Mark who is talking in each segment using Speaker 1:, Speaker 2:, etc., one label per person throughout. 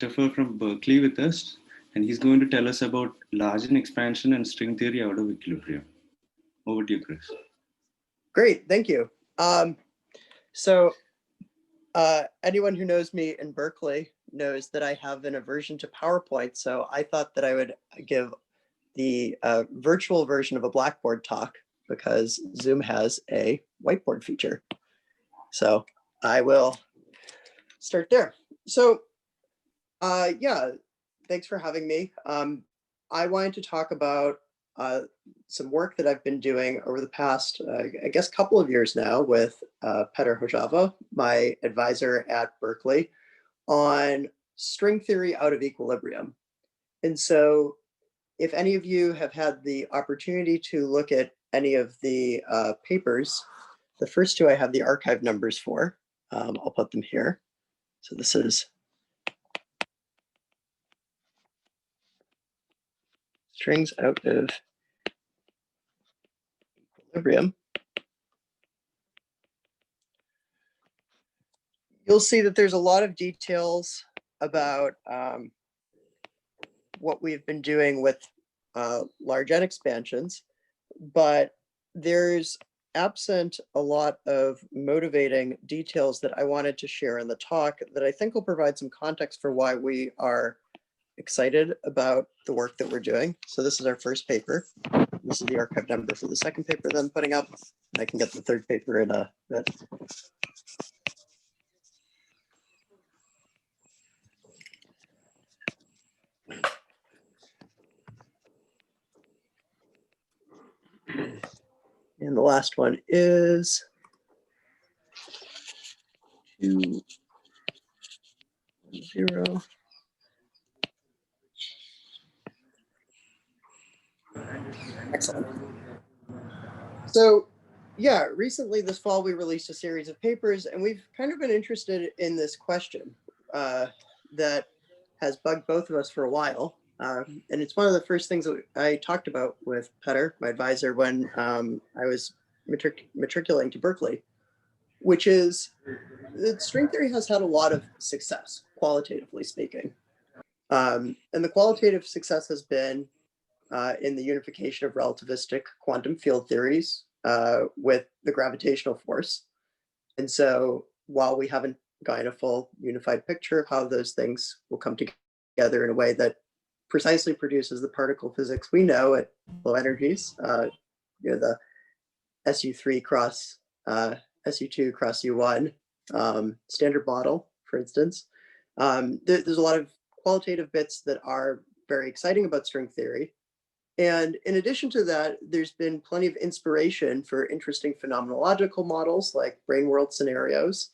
Speaker 1: Christopher from Berkeley with us, and he's going to tell us about large and expansion and string theory out of equilibrium. Over to you, Chris.
Speaker 2: Great, thank you. Anyone who knows me in Berkeley knows that I have an aversion to PowerPoint, so I thought that I would give the virtual version of a Blackboard talk because Zoom has a whiteboard feature. So I will start there. So yeah, thanks for having me. I wanted to talk about some work that I've been doing over the past, I guess, couple of years now with Petr Hojava, my advisor at Berkeley, on string theory out of equilibrium. And so if any of you have had the opportunity to look at any of the papers, the first two I have the archive numbers for. I'll put them here. So this is strings out of equilibrium. You'll see that there's a lot of details about what we've been doing with large N expansions, but there's absent a lot of motivating details that I wanted to share in the talk that I think will provide some context for why we are excited about the work that we're doing. So this is our first paper. This is the archive number for the second paper that I'm putting up. I can get the third paper in a bit. And the last one is 2, 0. Excellent. So yeah, recently this fall, we released a series of papers, and we've kind of been interested in this question that has bugged both of us for a while. And it's one of the first things that I talked about with Petr, my advisor, when I was matriculating to Berkeley, which is that string theory has had a lot of success, qualitatively speaking. And the qualitative success has been in the unification of relativistic quantum field theories with the gravitational force. And so while we haven't gotten a full unified picture of how those things will come together in a way that precisely produces the particle physics we know at low energies, the SU3 cross SU2 cross U1 standard model, for instance. There's a lot of qualitative bits that are very exciting about string theory. And in addition to that, there's been plenty of inspiration for interesting phenomenological models like brain world scenarios.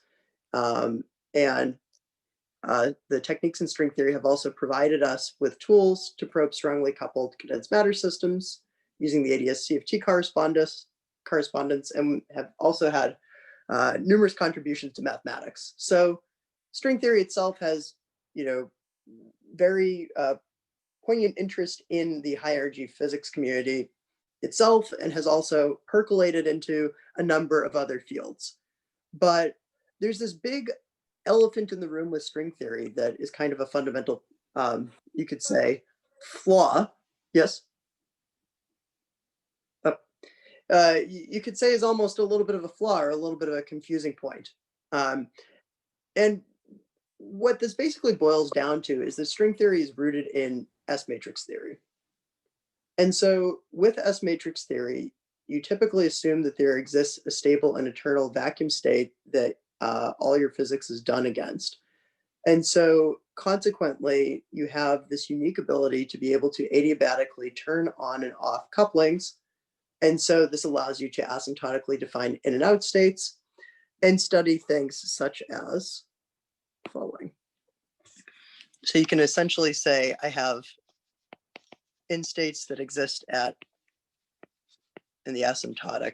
Speaker 2: The techniques in string theory have also provided us with tools to probe strongly coupled condensed matter systems using the ADS-CFT correspondence, and have also had numerous contributions to mathematics. So string theory itself has, very poignant interest in the high energy physics community itself, and has also percolated into a number of other fields. But there's this big elephant in the room with string theory that is kind of a fundamental, you could say, flaw. Yes? You could say is almost a little bit of a flaw or a little bit of a confusing point. And what this basically boils down to is that string theory is rooted in S-matrix theory. And so with S-matrix theory, you typically assume that there exists a stable and eternal vacuum state that all your physics is done against. And so consequently, you have this unique ability to be able to adiabatically turn on and off couplings. And so this allows you to asymptotically define in and out states and study things such as the following. So you can essentially say, I have in states that exist in the asymptotic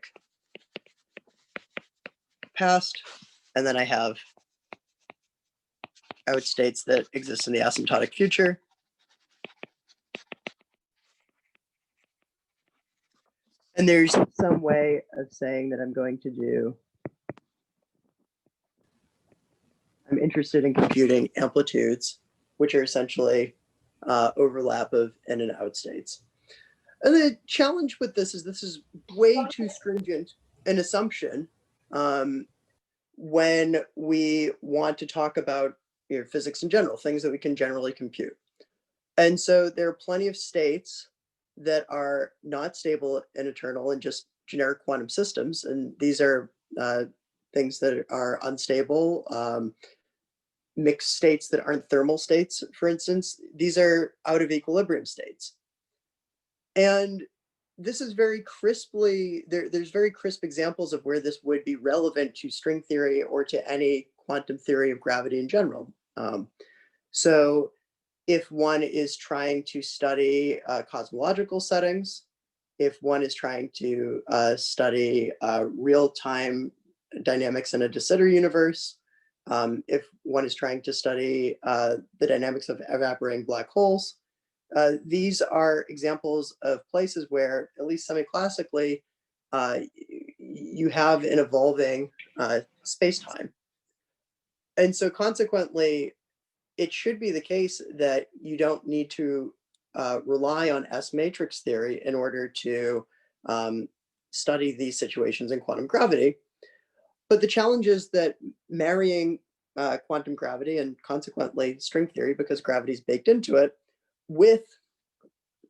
Speaker 2: past, and then I have out states that exist in the asymptotic future. And there's some way of saying that I'm interested in computing amplitudes which are essentially overlap of in and out states. And the challenge with this is way too stringent an assumption when we want to talk about physics in general, things that we can generally compute. And so there are plenty of states that are not stable and eternal and just generic quantum systems. And these are things that are unstable, mixed states that aren't thermal states, for instance. These are out of equilibrium states. And this is very crisply, there's very crisp examples of where this would be relevant to string theory or to any quantum theory of gravity in general. So if one is trying to study cosmological settings, if one is trying to study real-time dynamics in a de Sitter universe, if one is trying to study the dynamics of evaporating black holes, these are examples of places where, at least semi-classically, you have an evolving space-time. And so consequently, it should be the case that you don't need to rely on S-matrix theory in order to study these situations in quantum gravity. But the challenge is that marrying quantum gravity and consequently string theory, because gravity is baked into it, with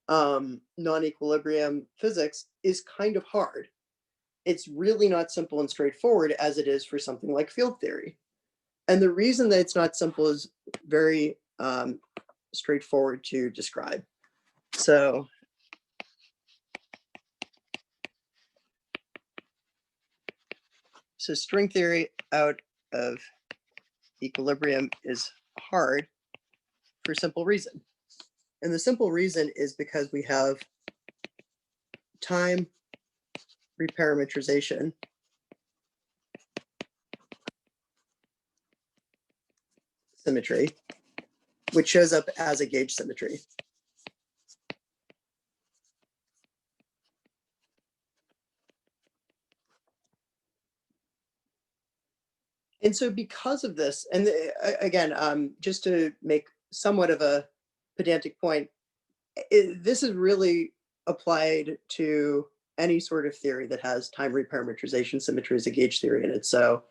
Speaker 2: non-equilibrium physics is kind of hard. It's really not simple and straightforward as it is for something like field theory. And the reason that it's not simple is very straightforward to describe. So string theory out of equilibrium is hard for a simple reason. And the simple reason is because we have time reparametrization symmetry, which shows up as a gauge symmetry. And so because of this, and again, just to make somewhat of a pedantic point, this is really applied to any sort of theory that has time reparametrization symmetry as a gauge theory in it. So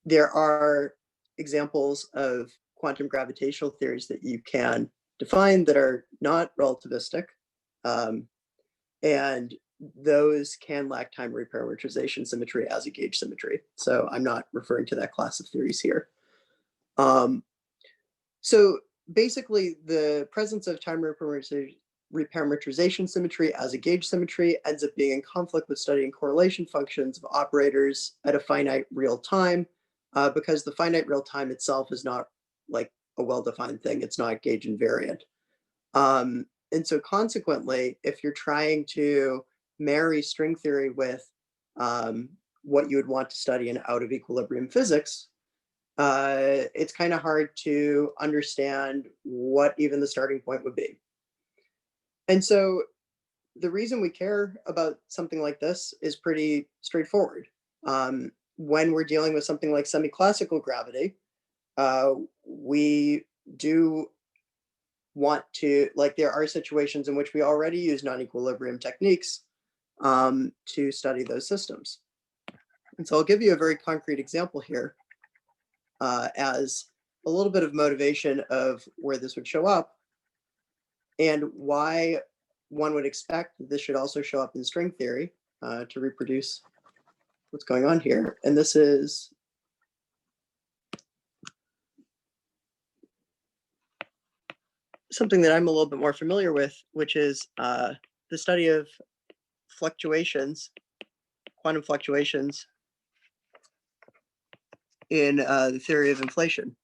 Speaker 2: there are examples of quantum gravitational theories that you can define that are not relativistic. And those can lack time reparametrization symmetry as a gauge symmetry. So I'm not referring to that class of theories here. So basically, the presence of time reparametrization symmetry as a gauge symmetry ends up being in conflict with studying correlation functions of operators at a finite real time, because the finite real time itself is not like a well-defined thing. It's not gauge invariant. And so consequently, if you're trying to marry string theory with what you would want to study in out of equilibrium physics, it's kind of hard to understand what even the starting point would be. And so the reason we care about something like this is pretty straightforward. When we're dealing with something like semi-classical gravity, we do want to, like, there are situations in which we already use non-equilibrium techniques to study those systems. And so I'll give you a very concrete example here as a little bit of motivation of where this would show up and why one would expect that this should also show up in string theory to reproduce what's going on here. And this is something that I'm a little bit more familiar with, which is the study of fluctuations, quantum fluctuations in the theory of inflation.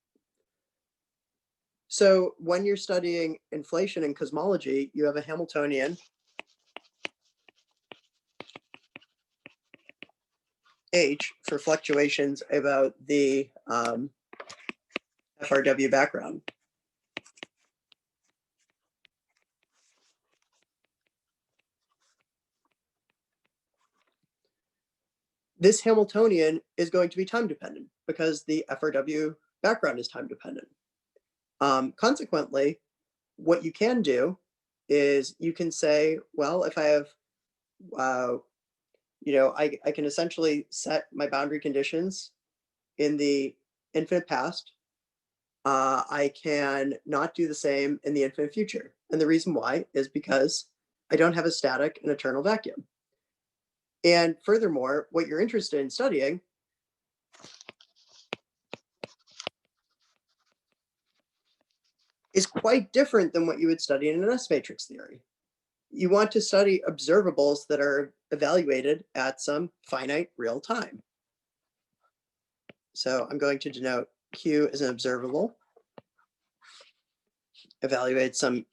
Speaker 2: So when you're studying inflation in cosmology, you have a Hamiltonian H for fluctuations about the FRW background. This Hamiltonian is going to be time dependent because the FRW background is time dependent. Consequently, what you can do is you can say, well, if I have, I can essentially set my boundary conditions in the infinite past. I can not do the same in the infinite future. And the reason why is because I don't have a static and eternal vacuum. And furthermore, what you're interested in studying is quite different than what you would study in an S-matrix theory. You want to study observables that are evaluated at some finite real time. So I'm going to denote Q as an observable, evaluate some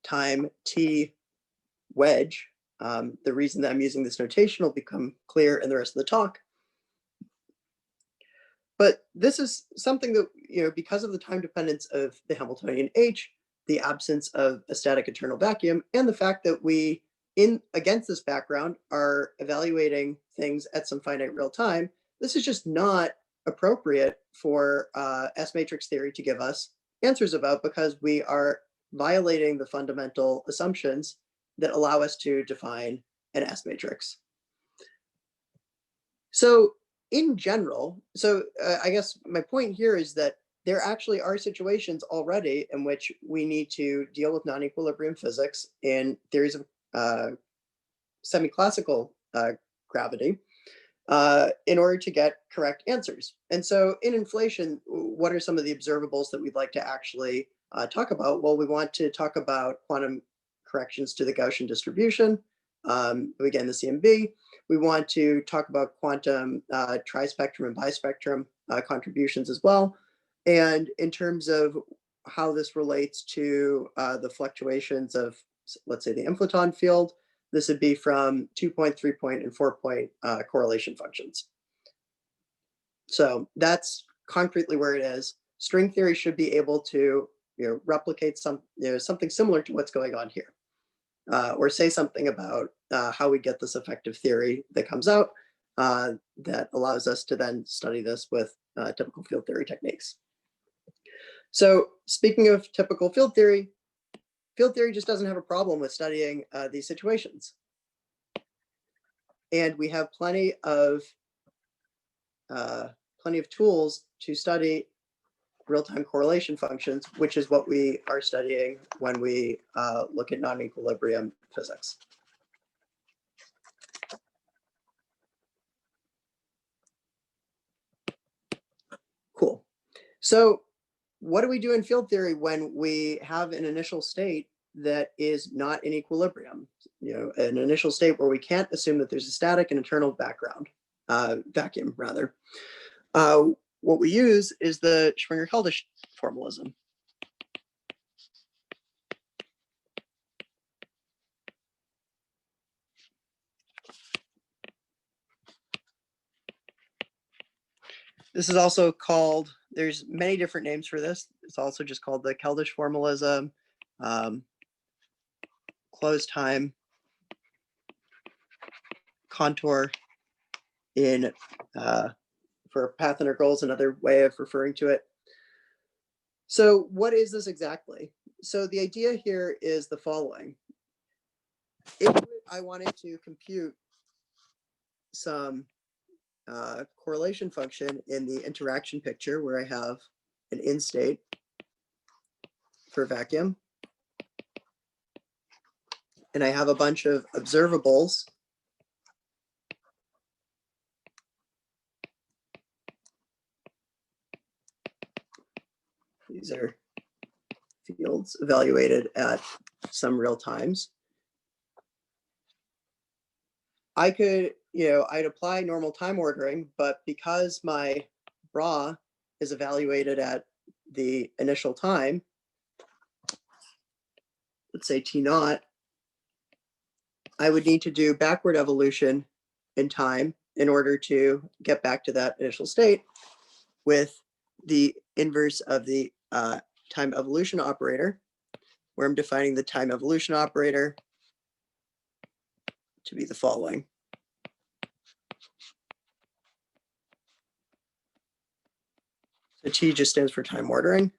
Speaker 2: time t wedge. The reason that I'm using this notation will become clear in the rest of the talk. But this is something that, because of the time dependence of the Hamiltonian H, the absence of a static eternal vacuum, and the fact that we, against this background, are evaluating things at some finite real time, this is just not appropriate for S-matrix theory to give us answers about, because we are violating the fundamental assumptions that allow us to define an S-matrix. So in general, I guess my point here is that there actually are situations already in which we need to deal with non-equilibrium physics in theories of semi-classical gravity in order to get correct answers. And so in inflation, what are some of the observables that we'd like to actually talk about? Well, we want to talk about quantum corrections to the Gaussian distribution, again, the CMB. We want to talk about quantum trispectrum and bispectrum contributions as well. And in terms of how this relates to the fluctuations of, let's say, the inflaton field, this would be from 2-point, 3-point, and 4-point correlation functions. So that's concretely where it is. String theory should be able to replicate something similar to what's going on here. Or say something about how we get this effective theory that comes out that allows us to then study this with typical field theory techniques. So speaking of typical field theory just doesn't have a problem with studying these situations. And we have plenty of tools to study real-time correlation functions, which is what we are studying when we look at non-equilibrium physics. Cool. So what do we do in field theory when we have an initial state that is not in equilibrium? An initial state where we can't assume that there's a static and eternal background, vacuum rather. What we use is the Schwinger-Keldysh formalism. This is also called, there's many different names for this. It's also just called the Keldysh formalism, closed time contour in for path integrals, another way of referring to it. So what is this exactly? So the idea here is the following. If I wanted to compute some correlation function in the interaction picture where I have an in state for vacuum, and I have a bunch of observables these are fields evaluated at some real times. I could, I'd apply normal time ordering, but because my bra is evaluated at the initial time, let's say T naught, I would need to do backward evolution in time in order to get back to that initial state with the inverse of the time evolution operator, where I'm defining the time evolution operator to be the following. So T just stands for time ordering.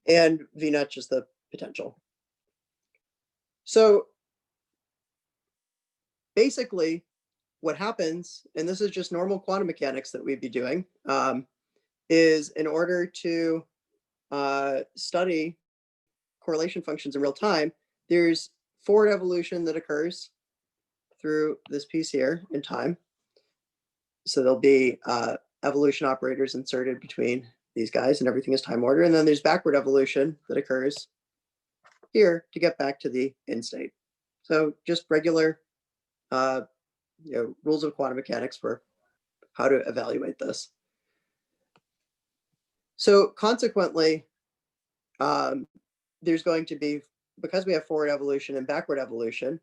Speaker 2: and V naught just the potential. So basically what happens, and this is just normal quantum mechanics that we'd be doing, is in order to study correlation functions in real time, there's forward evolution that occurs through this piece here in time. So there'll be evolution operators inserted between these guys, and everything is time order. And then there's backward evolution that occurs here to get back to the in state. So just regular rules of quantum mechanics for how to evaluate this. So consequently, there's going to be, because we have forward evolution and backward evolution,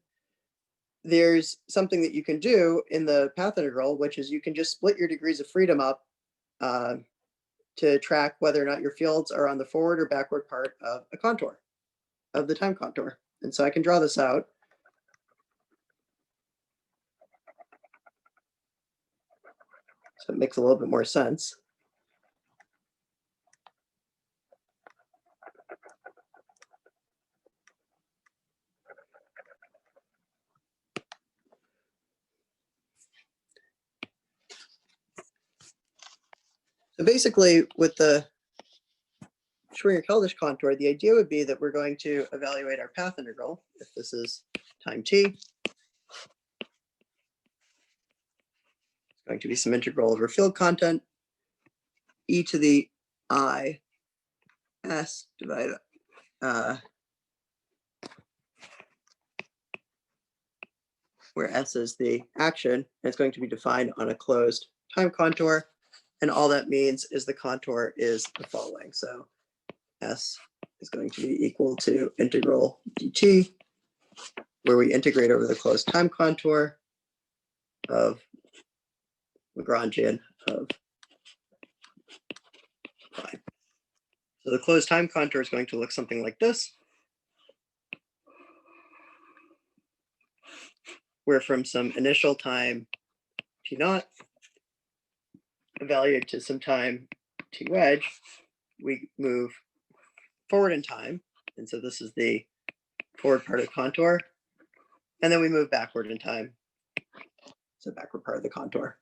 Speaker 2: there's something that you can do in the path integral, which is you can just split your degrees of freedom up to track whether or not your fields are on the forward or backward part of a contour, of the time contour. And so I can draw this out. So it makes a little bit more sense. So basically, with the Schwinger-Keldysh contour, the idea would be that we're going to evaluate our path integral, if this is time t. It's going to be some integral over field content, e to the I s divided where s is the action, and it's going to be defined on a closed time contour. And all that means is the contour is the following. So s is going to be equal to integral dt, where we integrate over the closed time contour of Lagrangian of phi. So the closed time contour is going to look something like this, where from some initial time t naught evaluated to some time t wedge, we move forward in time. And so this is the forward part of the contour. And then we move backward in time. So backward part of the contour.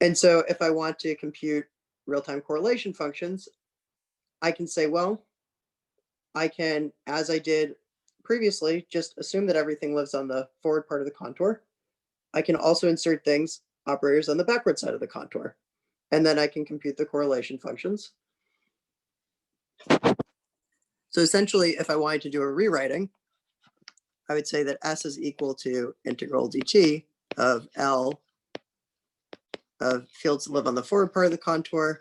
Speaker 2: And so if I want to compute real-time correlation functions, I can say, well, I can, as I did previously, just assume that everything lives on the forward part of the contour. I can also insert things, operators on the backward side of the contour. And then I can compute the correlation functions. So essentially, if I wanted to do a rewriting, I would say that s is equal to integral dt of L of fields that live on the forward part of the contour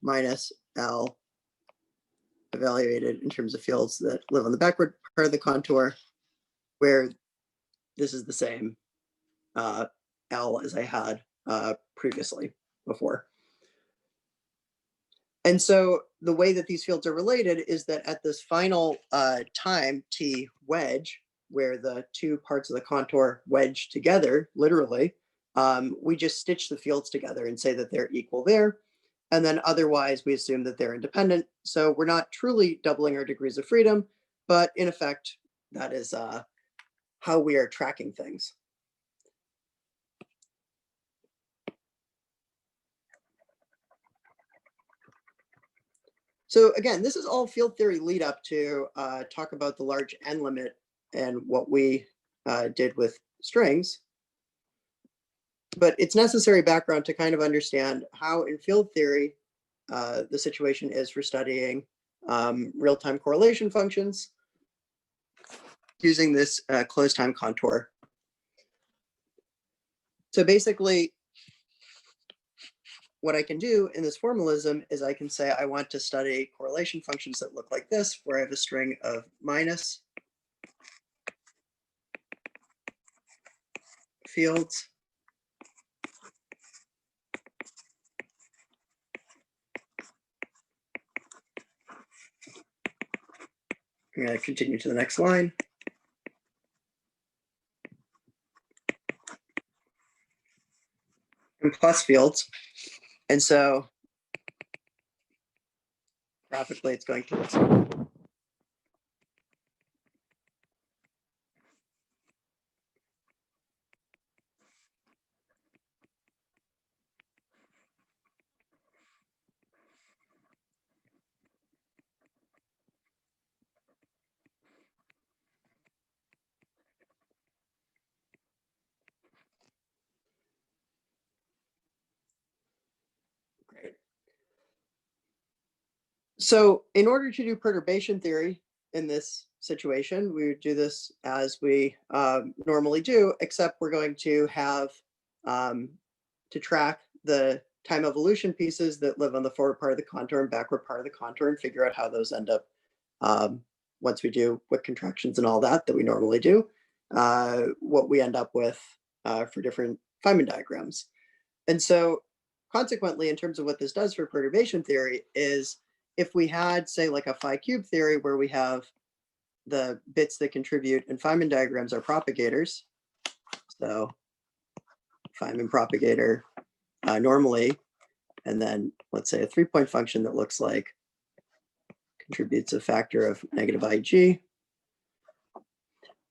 Speaker 2: minus L evaluated in terms of fields that live on the backward part of the contour, where this is the same L as I had previously before. And so the way that these fields are related is that at this final time t wedge, where the two parts of the contour wedge together, literally, we just stitch the fields together and say that they're equal there. And then otherwise, we assume that they're independent. So we're not truly doubling our degrees of freedom, but in effect, that is how we are tracking things. So again, this is all field theory lead up to talk about the large N limit and what we did with strings. But it's necessary background to kind of understand how in field theory the situation is for studying real-time correlation functions using this closed time contour. So basically, what I can do in this formalism is I can say I want to study correlation functions that look like this, where I have a string of minus fields I'm going to continue to the next line. and plus fields. And so graphically, it's going to look like great. So in order to do perturbation theory in this situation, we would do this as we normally do, except we're going to have to track the time evolution pieces that live on the forward part of the contour and backward part of the contour and figure out how those end up once we do Wick contractions and all that we normally do, what we end up with for different Feynman diagrams. And so consequently, in terms of what this does for perturbation theory is if we had, say, like a phi cube theory where we have the bits that contribute in Feynman diagrams are propagators. So Feynman propagator normally, and then let's say a 3-point function that looks like contributes a factor of negative IG.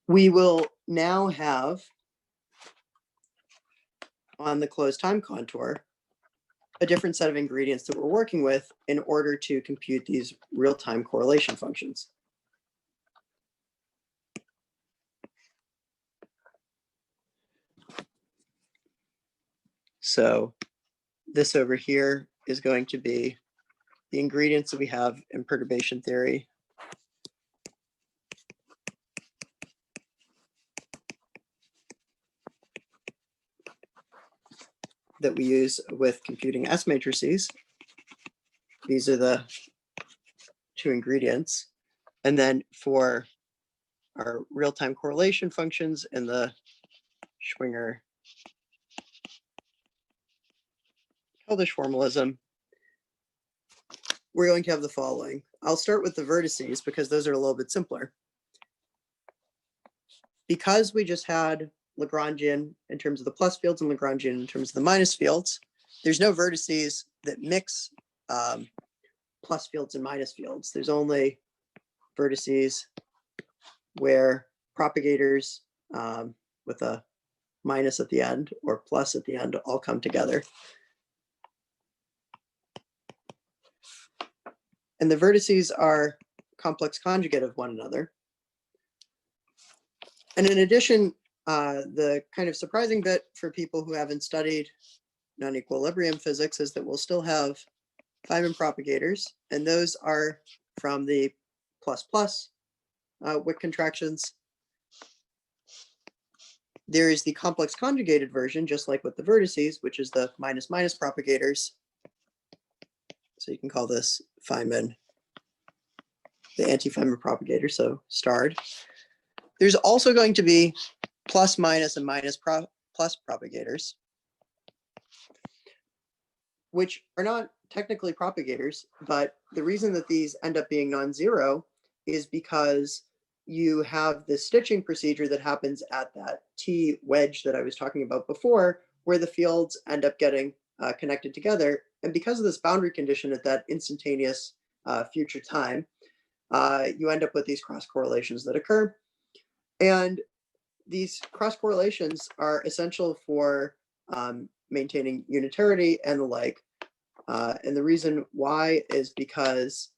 Speaker 2: We will now have on the closed time contour a different set of ingredients that we're working with in order to compute these real-time correlation functions. So this over here is going to be the ingredients that we have in perturbation theory. That we use with computing S matrices. These are the two ingredients. And then for our real-time correlation functions in the Schwinger-Keldysh formalism, we're going to have the following. I'll start with the vertices because those are a little bit simpler. Because we just had Lagrangian in terms of the plus fields and Lagrangian in terms of the minus fields, there's no vertices that mix plus fields and minus fields. There's only vertices where propagators with a minus at the end or plus at the end all come together. And the vertices are complex conjugate of one another. And in addition, the kind of surprising bit for people who haven't studied non-equilibrium physics is that we'll still have Feynman propagators, and those are from the plus Wick contractions. There is the complex conjugated version, just like with the vertices, which is the minus propagators. So you can call this Feynman, the anti-Feynman propagator, so starred. There's also going to be plus, minus, and minus plus propagators, which are not technically propagators, but the reason that these end up being non-zero is because you have the stitching procedure that happens at that T wedge that I was talking about before, where the fields end up getting connected together. And because of this boundary condition at that instantaneous future time, you end up with these cross correlations that occur. And these cross correlations are essential for maintaining unitarity and the like. And the reason why is because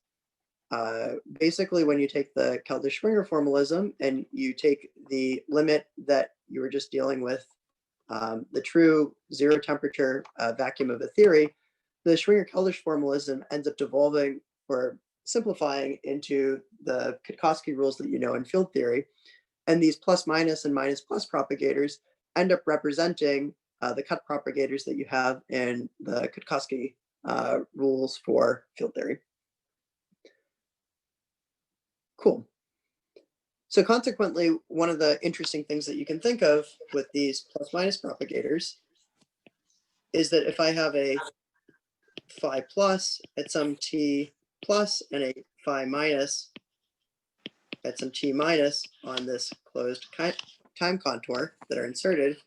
Speaker 2: basically when you take the Keldysh-Schwinger formalism and you take the limit that you were just dealing with, the true zero temperature vacuum of a theory, the Schwinger-Keldysh formalism ends up devolving or simplifying into the Kutkowski rules that you know in field theory. And these plus minus and minus plus propagators end up representing the cut propagators that you have in the Kutkowski rules for field theory. Cool. So consequently, one of the interesting things that you can think of with these plus minus propagators is that if I have a phi plus at some t plus and a phi minus at some t minus on this closed time contour that are inserted,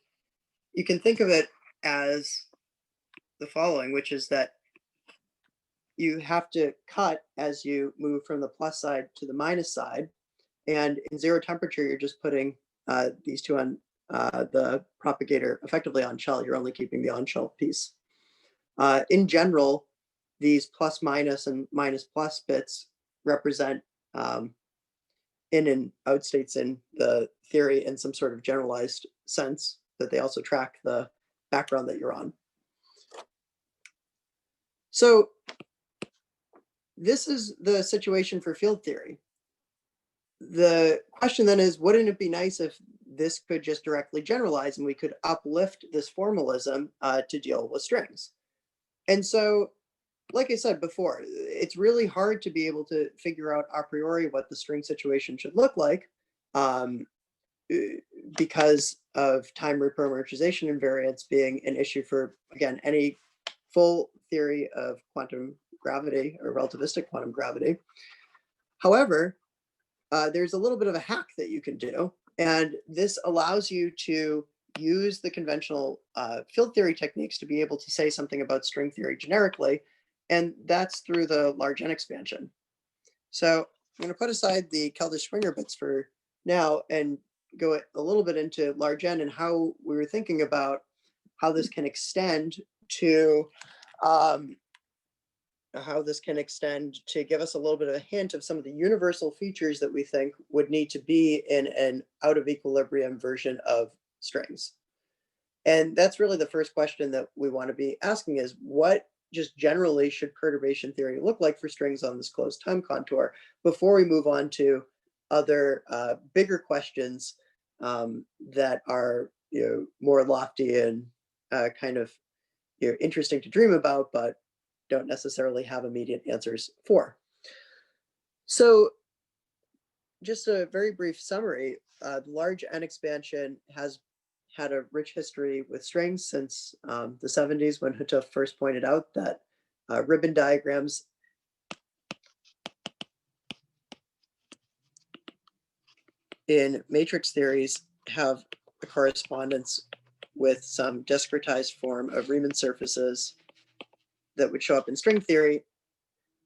Speaker 2: you can think of it as the following, which is that you have to cut as you move from the plus side to the minus side. And in zero temperature, you're just putting these two on the propagator effectively on shell. You're only keeping the on shell piece. In general, these plus minus and minus plus bits represent in and out states in the theory in some sort of generalized sense, that they also track the background that you're on. So this is the situation for field theory. The question then is, wouldn't it be nice if this could just directly generalize and we could uplift this formalism to deal with strings? And so, like I said before, it's really hard to be able to figure out a priori what the string situation should look like because of time reparameterization invariance being an issue for, again, any full theory of quantum gravity or relativistic quantum gravity. However, there's a little bit of a hack that you can do, and this allows you to use the conventional field theory techniques to be able to say something about string theory generically, and that's through the large N expansion. So I'm going to put aside the Kelder-Springer bits for now and go a little bit into large N and how we were thinking about how this can extend to give us a little bit of a hint of some of the universal features that we think would need to be in an out of equilibrium version of strings. And that's really the first question that we want to be asking is, what just generally should perturbation theory look like for strings on this closed time contour before we move on to other bigger questions that are more lofty and kind of interesting to dream about, but don't necessarily have immediate answers for. So just a very brief summary, the large N expansion has had a rich history with strings since the 70s, when Hütte first pointed out that ribbon diagrams in matrix theories have a correspondence with some discretized form of Riemann surfaces that would show up in string theory.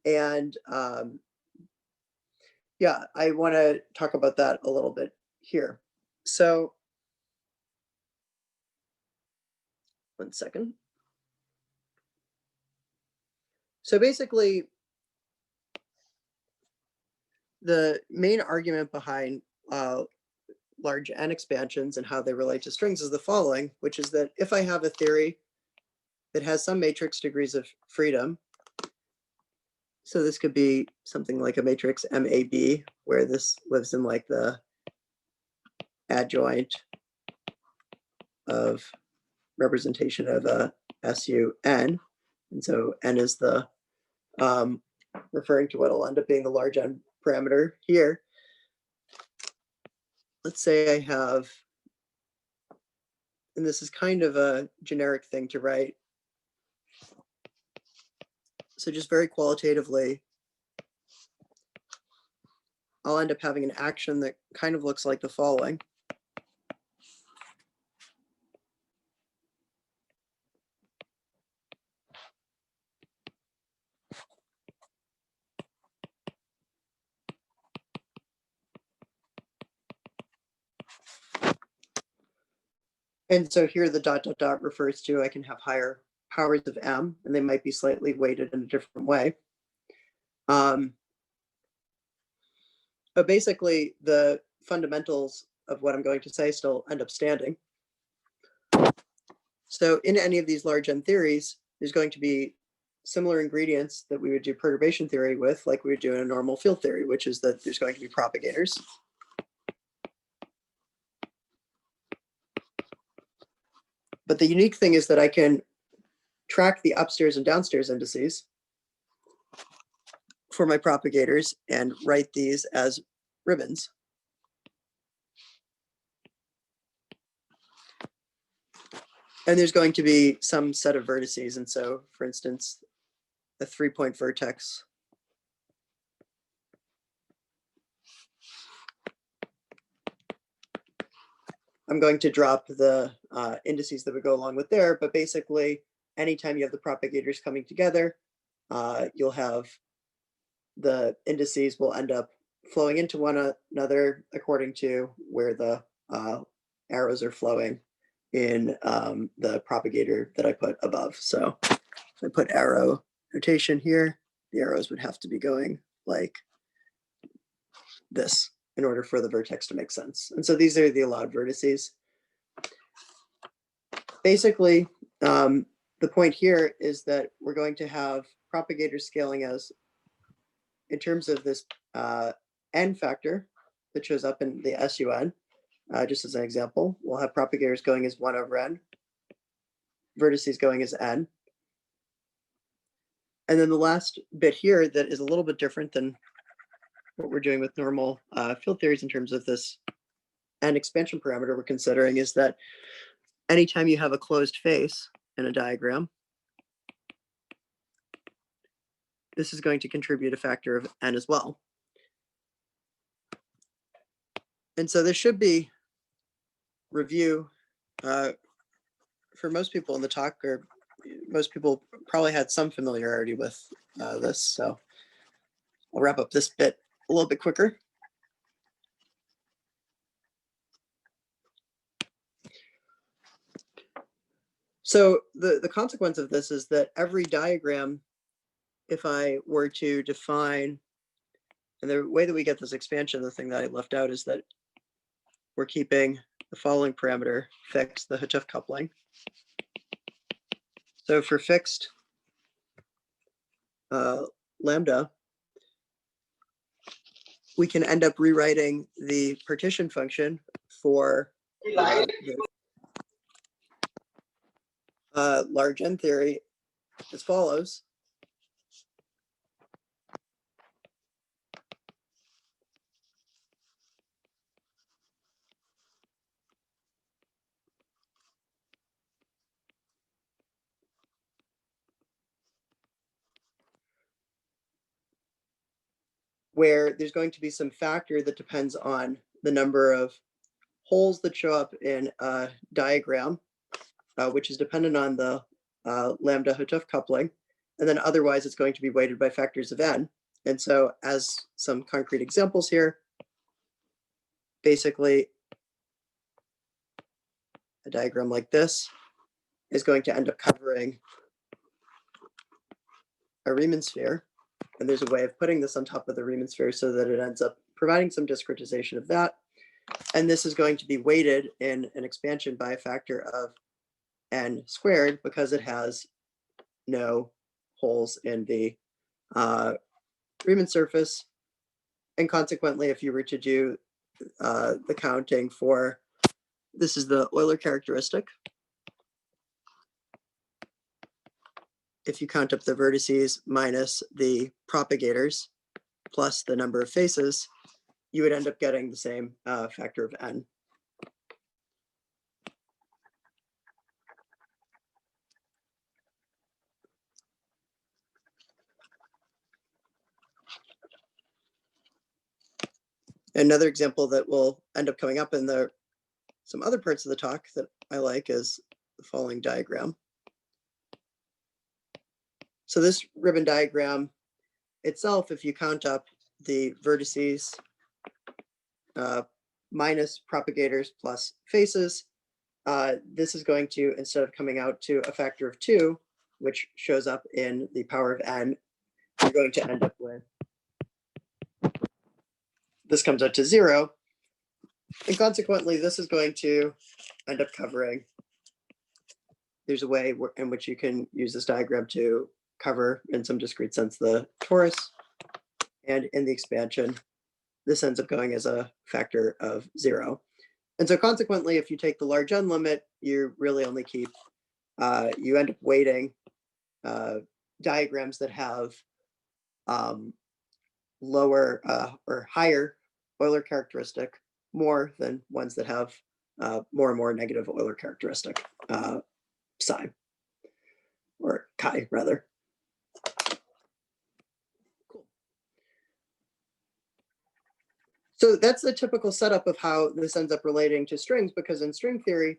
Speaker 2: And yeah, I want to talk about that a little bit here. So, one second. So basically, the main argument behind large N expansions and how they relate to strings is the following, which is that if I have a theory that has some matrix degrees of freedom, so this could be something like a matrix MAB, where this lives in like the adjoint of representation of a SUN. And so N is the referring to what will end up being the large N parameter here. Let's say I have, and this is kind of a generic thing to write. So just very qualitatively, I'll end up having an action that kind of looks like the following. And so here the ... refers to I can have higher powers of M, and they might be slightly weighted in a different way. But basically, the fundamentals of what I'm going to say still end up standing. So in any of these large N theories, there's going to be similar ingredients that we would do perturbation theory with, like we would do in a normal field theory, which is that there's going to be propagators. But the unique thing is that I can track the upstairs and downstairs indices for my propagators and write these as ribbons. And there's going to be some set of vertices. And so, for instance, a 3-point vertex I'm going to drop the indices that would go along with there, but basically anytime you have the propagators coming together, you'll have the indices will end up flowing into one another according to where the arrows are flowing in the propagator that I put above. So if I put arrow notation here, the arrows would have to be going like this in order for the vertex to make sense. And so these are the allowed vertices. Basically, the point here is that we're going to have propagators scaling as in terms of this n factor that shows up in the SUN. Just as an example, we'll have propagators going as 1 over n, vertices going as n. And then the last bit here that is a little bit different than what we're doing with normal field theories in terms of this n expansion parameter we're considering is that anytime you have a closed face in a diagram, this is going to contribute a factor of n as well. And so this should be review for most people in the talk, or most people probably had some familiarity with this. So I'll wrap up this bit a little bit quicker. So the consequence of this is that every diagram, if I were to define, and the way that we get this expansion, the thing that I left out is that we're keeping the following parameter fixed, the Hutchuf coupling. So for fixed lambda, we can end up rewriting the partition function for large n theory as follows. Where there's going to be some factor that depends on the number of holes that show up in a diagram, which is dependent on the lambda Hutchuf coupling. And then otherwise, it's going to be weighted by factors of n. And so as some concrete examples here, basically, a diagram like this is going to end up covering a Riemann sphere. And there's a way of putting this on top of the Riemann sphere so that it ends up providing some discretization of that. And this is going to be weighted in an expansion by a factor of n squared because it has no holes in the Riemann surface. And consequently, if you were to do the counting for, this is the Euler characteristic. If you count up the vertices minus the propagators plus the number of faces, you would end up getting the same factor of n. Another example that will end up coming up in some other parts of the talk that I like is the following diagram. So this ribbon diagram itself, if you count up the vertices minus propagators plus faces, this is going to, instead of coming out to a factor of 2, which shows up in the power of n, you're going to end up with, this comes out to 0. And consequently, this is going to end up covering, there's a way in which you can use this diagram to cover, in some discrete sense, the torus. And in the expansion, this ends up going as a factor of 0. And so consequently, if you take the large n limit, you really only keep, you end up weighting diagrams that have lower or higher Euler characteristic more than ones that have more and more negative Euler characteristic sign, or chi rather. Cool. So that's the typical setup of how this ends up relating to strings, because in string theory,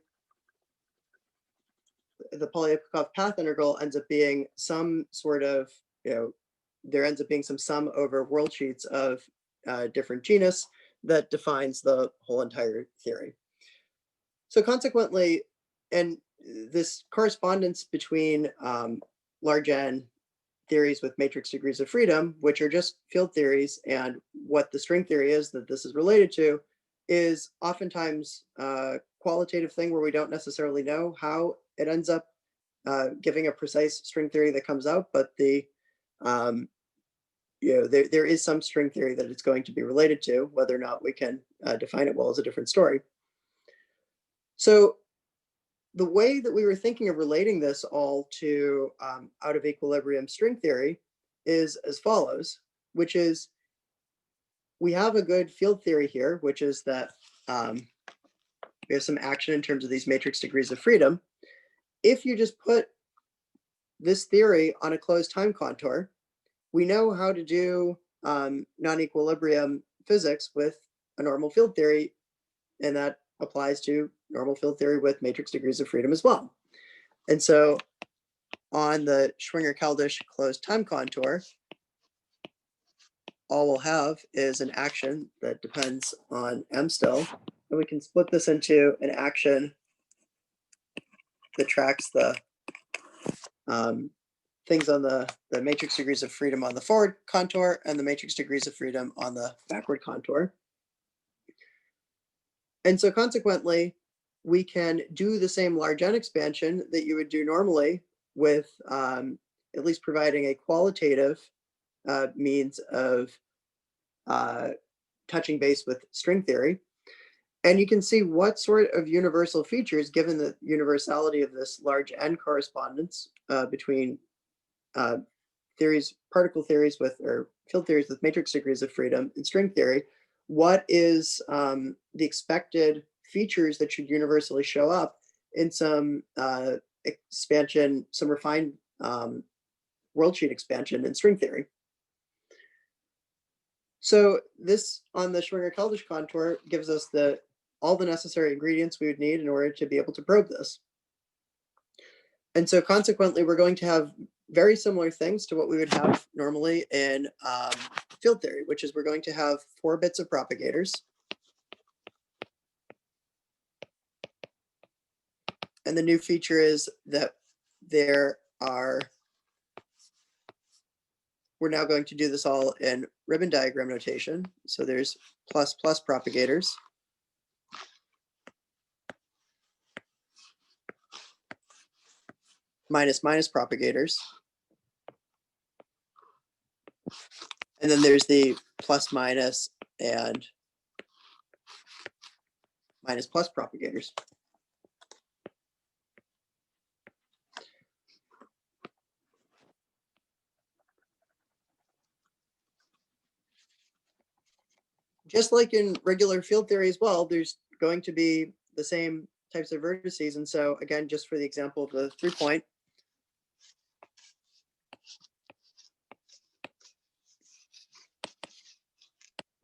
Speaker 2: the Polyakov path integral ends up being some sort of, there ends up being some sum over worldsheets of different genus that defines the whole entire theory. So consequently, and this correspondence between large N theories with matrix degrees of freedom, which are just field theories, and what the string theory is that this is related to, is oftentimes a qualitative thing where we don't necessarily know how it ends up giving a precise string theory that comes out, but there is some string theory that it's going to be related to. Whether or not we can define it well is a different story. So the way that we were thinking of relating this all to out of equilibrium string theory is as follows, which is we have a good field theory here, which is that we have some action in terms of these matrix degrees of freedom. If you just put this theory on a closed time contour, we know how to do non-equilibrium physics with a normal field theory, and that applies to normal field theory with matrix degrees of freedom as well. And so on the Schwinger-Keldysh closed time contour, all we'll have is an action that depends on M still, and we can split this into an action that tracks the things on the matrix degrees of freedom on the forward contour and the matrix degrees of freedom on the backward contour. And so consequently, we can do the same large N expansion that you would do normally with at least providing a qualitative means of touching base with string theory. And you can see what sort of universal features, given the universality of this large N correspondence between theories, particle theories with, or field theories with matrix degrees of freedom and string theory, what is the expected features that should universally show up in some expansion, some refined worldsheet expansion in string theory. So this on the Schwinger-Keldysh contour gives us all the necessary ingredients we would need in order to be able to probe this. And so consequently, we're going to have very similar things to what we would have normally in field theory, which is we're going to have 4 bits of propagators. And the new feature is that we're now going to do this all in ribbon diagram notation. So there's plus plus propagators. Minus minus propagators. And then there's the plus minus and minus plus propagators. Just like in regular field theory as well, there's going to be the same types of vertices. And so again, just for the example of the 3-point,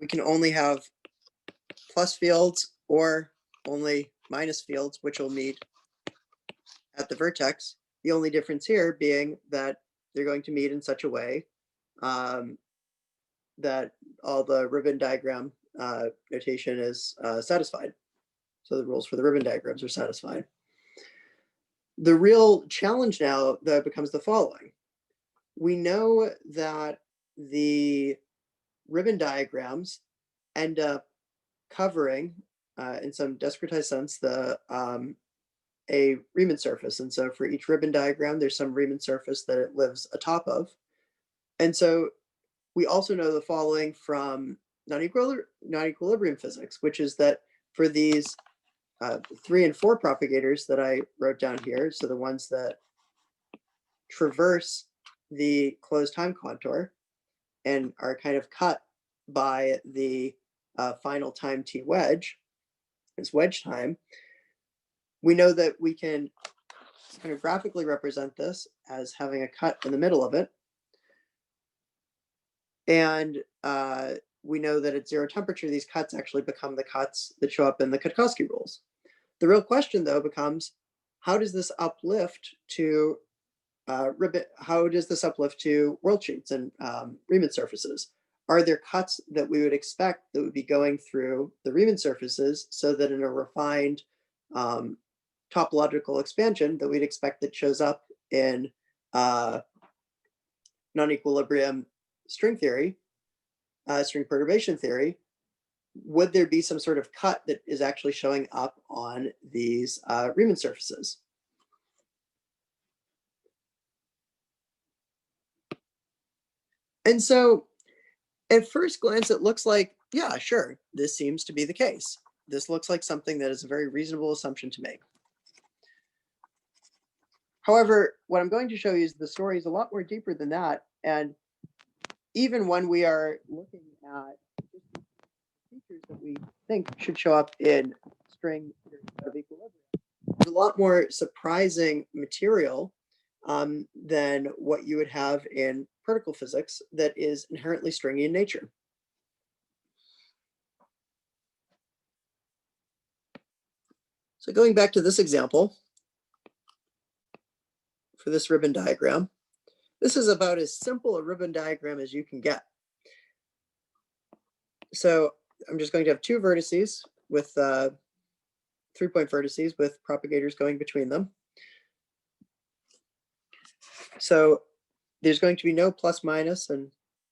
Speaker 2: we can only have plus fields or only minus fields, which will meet at the vertex. The only difference here being that they're going to meet in such a way that all the ribbon diagram notation is satisfied. So the rules for the ribbon diagrams are satisfied. The real challenge now that becomes the following. We know that the ribbon diagrams end up covering, in some discretized sense, a Riemann surface. And so for each ribbon diagram, there's some Riemann surface that it lives atop of. And so we also know the following from non-equilibrium physics, which is that for these 3 and 4 propagators that I wrote down here, so the ones that traverse the closed time contour and are kind of cut by the final time t wedge, is wedge time, we know that we can kind of graphically represent this as having a cut in the middle of it. And we know that at 0 temperature, these cuts actually become the cuts that show up in the Kutkowski rules. The real question, though, becomes how does this uplift to how does this uplift to worldsheets and Riemann surfaces? Are there cuts that we would expect that would be going through the Riemann surfaces so that in a refined topological expansion that we'd expect that shows up in non-equilibrium string theory, string perturbation theory, would there be some sort of cut that is actually showing up on these Riemann surfaces? And so at first glance, it looks like, yeah, sure, this seems to be the case. This looks like something that is a very reasonable assumption to make. However, what I'm going to show you is the story is a lot more deeper than that. And even when we are looking at features that we think should show up in string of equilibrium, there's a lot more surprising material than what you would have in particle physics that is inherently stringy in nature. So going back to this example, for this ribbon diagram, this is about as simple a ribbon diagram as you can get. So I'm just going to have two vertices with 3-point vertices with propagators going between them. So there's going to be no plus minus and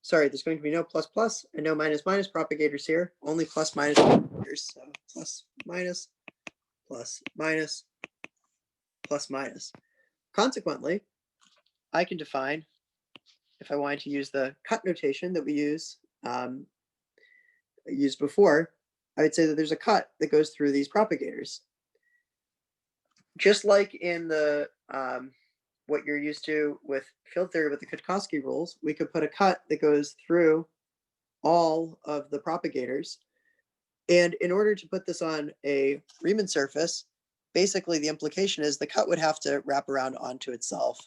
Speaker 2: there's going to be no plus plus and no minus minus propagators here, only plus minus propagators. So plus minus, plus minus, plus minus. Consequently, I can define, if I wanted to use the cut notation that we used before, I would say that there's a cut that goes through these propagators. Just like in the what you're used to with field theory with the Kutkowski rules, we could put a cut that goes through all of the propagators. And in order to put this on a Riemann surface, basically the implication is the cut would have to wrap around onto itself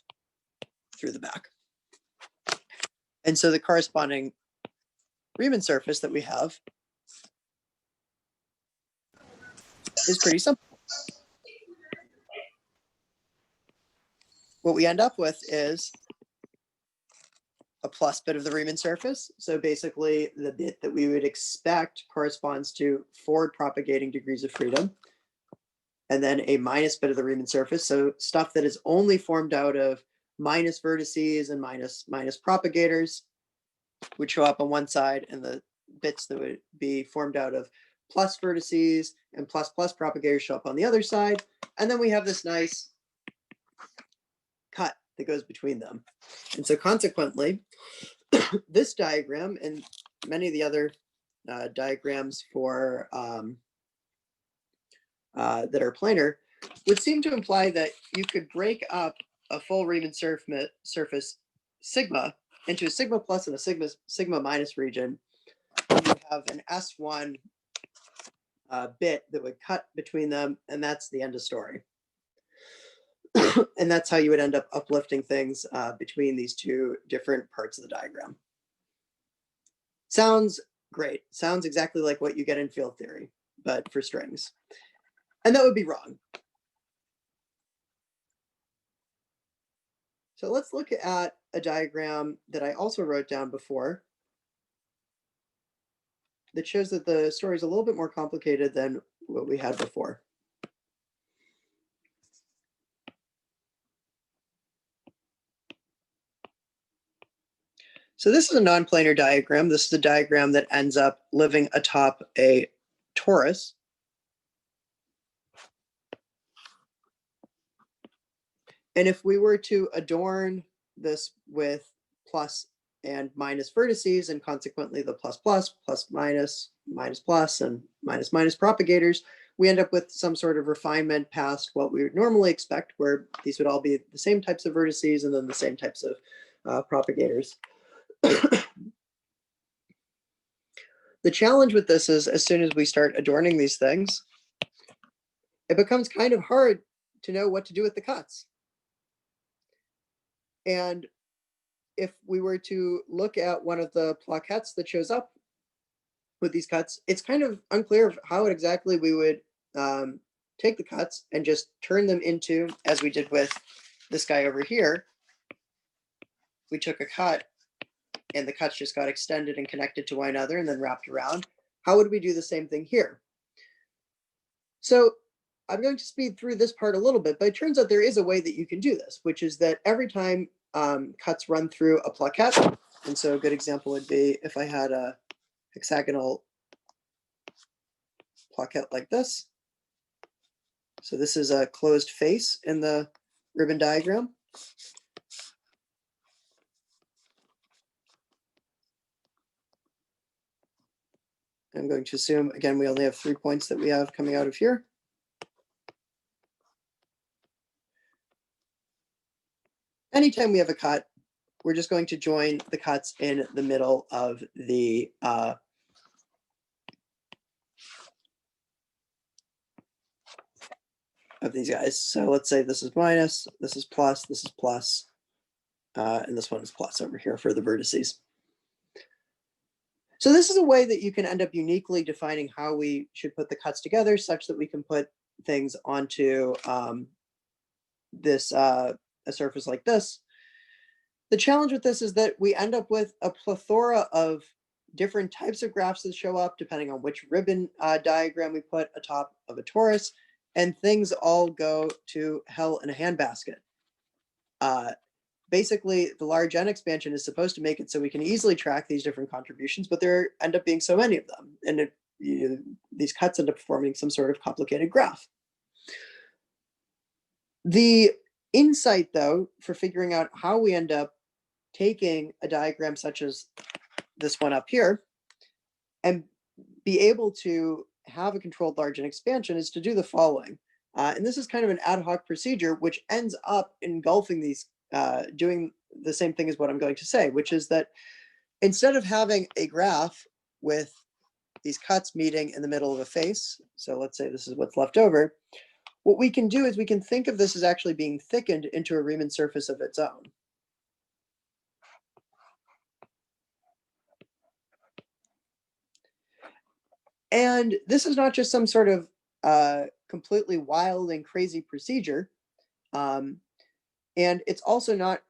Speaker 2: through the back. And so the corresponding Riemann surface that we have is pretty simple. What we end up with is a plus bit of the Riemann surface. So basically the bit that we would expect corresponds to forward propagating degrees of freedom. And then a minus bit of the Riemann surface. So stuff that is only formed out of minus vertices and minus propagators would show up on one side, and the bits that would be formed out of plus vertices and plus propagators show up on the other side. And then we have this nice cut that goes between them. And so consequently, this diagram and many of the other diagrams for that are planar would seem to imply that you could break up a full Riemann surface sigma into a sigma plus and a sigma minus region. You have an S1 bit that would cut between them, and that's the end of story. And that's how you would end up uplifting things between these two different parts of the diagram. Sounds great. Sounds exactly like what you get in field theory, but for strings. And that would be wrong. So let's look at a diagram that I also wrote down before that shows that the story is a little bit more complicated than what we had before. So this is a non-planar diagram. This is a diagram that ends up living atop a torus. And if we were to adorn this with plus and minus vertices, and consequently the plus plus, plus minus, minus plus, and minus minus propagators, we end up with some sort of refinement past what we would normally expect, where these would all be the same types of vertices and then the same types of propagators. The challenge with this is as soon as we start adorning these things, it becomes kind of hard to know what to do with the cuts. And if we were to look at one of the plaquettes that shows up with these cuts, it's kind of unclear how exactly we would take the cuts and just turn them into, as we did with this guy over here, we took a cut and the cuts just got extended and connected to one another and then wrapped around. How would we do the same thing here? So I'm going to speed through this part a little bit, but it turns out there is a way that you can do this, which is that every time cuts run through a plaquette, and so a good example would be if I had a hexagonal plaquette like this. So this is a closed face in the ribbon diagram. I'm going to assume, again, we only have 3 points that we have coming out of here. Anytime we have a cut, we're just going to join the cuts in the middle of the of these guys. So let's say this is minus, this is plus, and this one is plus over here for the vertices. So this is a way that you can end up uniquely defining how we should put the cuts together such that we can put things onto this a surface like this. The challenge with this is that we end up with a plethora of different types of graphs that show up depending on which ribbon diagram we put atop of a torus, and things all go to hell in a handbasket. Basically, the large N expansion is supposed to make it so we can easily track these different contributions, but there end up being so many of them, and these cuts end up forming some sort of complicated graph. The insight, though, for figuring out how we end up taking a diagram such as this one up here and be able to have a controlled large N expansion is to do the following. And this is kind of an ad hoc procedure, which ends up engulfing these, doing the same thing as what I'm going to say, which is that instead of having a graph with these cuts meeting in the middle of a face, so let's say this is what's left over, what we can do is we can think of this as actually being thickened into a Riemann surface of its own. And this is not just some sort of completely wild and crazy procedure. And it's also not,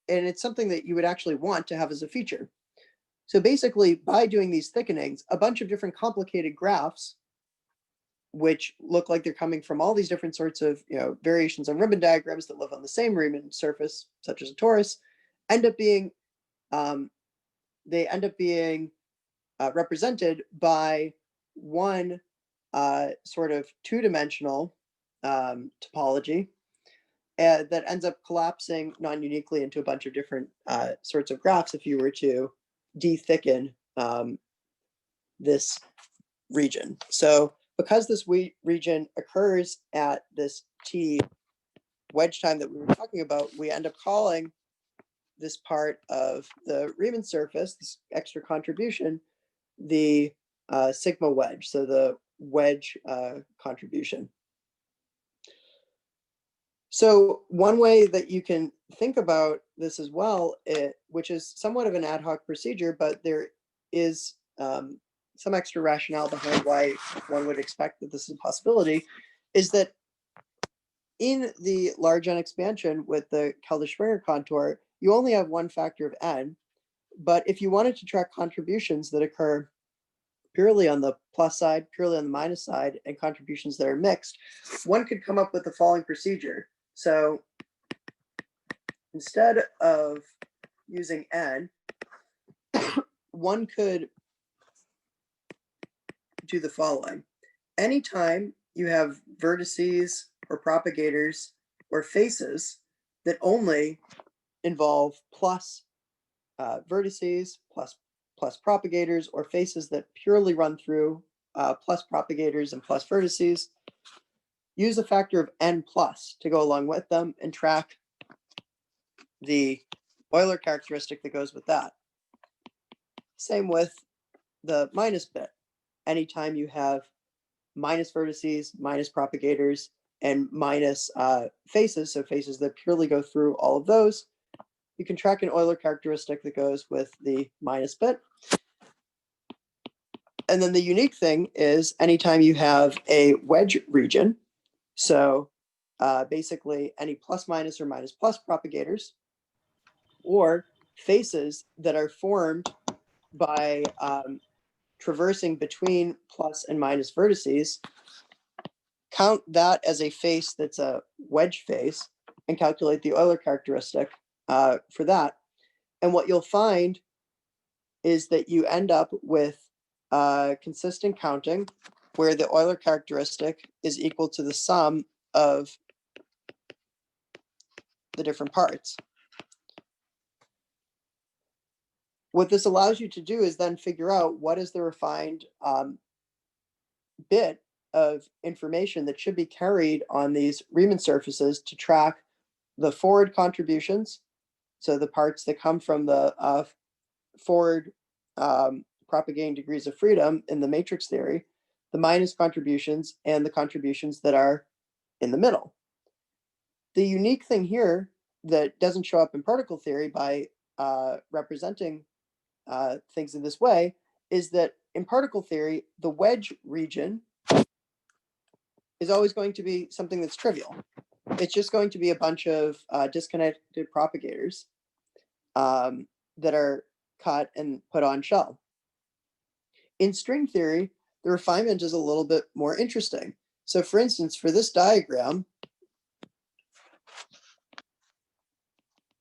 Speaker 2: and it's something that you would actually want to have as a feature. So basically, by doing these thickenings, a bunch of different complicated graphs, which look like they're coming from all these different sorts of variations on ribbon diagrams that live on the same Riemann surface, such as a torus, end up being represented by one sort of two-dimensional topology that ends up collapsing non-uniquely into a bunch of different sorts of graphs if you were to de-thicken this region. So because this region occurs at this t wedge time that we were talking about, we end up calling this part of the Riemann surface, this extra contribution, the sigma wedge, so the wedge contribution. So one way that you can think about this as well, which is somewhat of an ad hoc procedure, but there is some extra rationale behind why one would expect that this is a possibility, is that in the large N expansion with the Kelder-Springer contour, you only have one factor of N, but if you wanted to track contributions that occur purely on the plus side, purely on the minus side, and contributions that are mixed, one could come up with the following procedure. So instead of using N, one could do the following. Anytime you have vertices or propagators or faces that only involve plus vertices, plus propagators, or faces that purely run through plus propagators and plus vertices, use a factor of n plus to go along with them and track the Euler characteristic that goes with that. Same with the minus bit. Anytime you have minus vertices, minus propagators, and minus faces, so faces that purely go through all of those, you can track an Euler characteristic that goes with the minus bit. And then the unique thing is anytime you have a wedge region, So basically any plus minus or minus plus propagators, or faces that are formed by traversing between plus and minus vertices, count that as a face that's a wedge face and calculate the Euler characteristic for that. And what you'll find is that you end up with consistent counting where the Euler characteristic is equal to the sum of the different parts. What this allows you to do is then figure out what is the refined bit of information that should be carried on these Riemann surfaces to track the forward contributions, so the parts that come from the forward propagating degrees of freedom in the matrix theory, the minus contributions, and the contributions that are in the middle. The unique thing here that doesn't show up in particle theory by representing things in this way is that in particle theory, the wedge region is always going to be something that's trivial. It's just going to be a bunch of disconnected propagators that are cut and put on shell. In string theory, the refinement is a little bit more interesting. So for instance, for this diagram,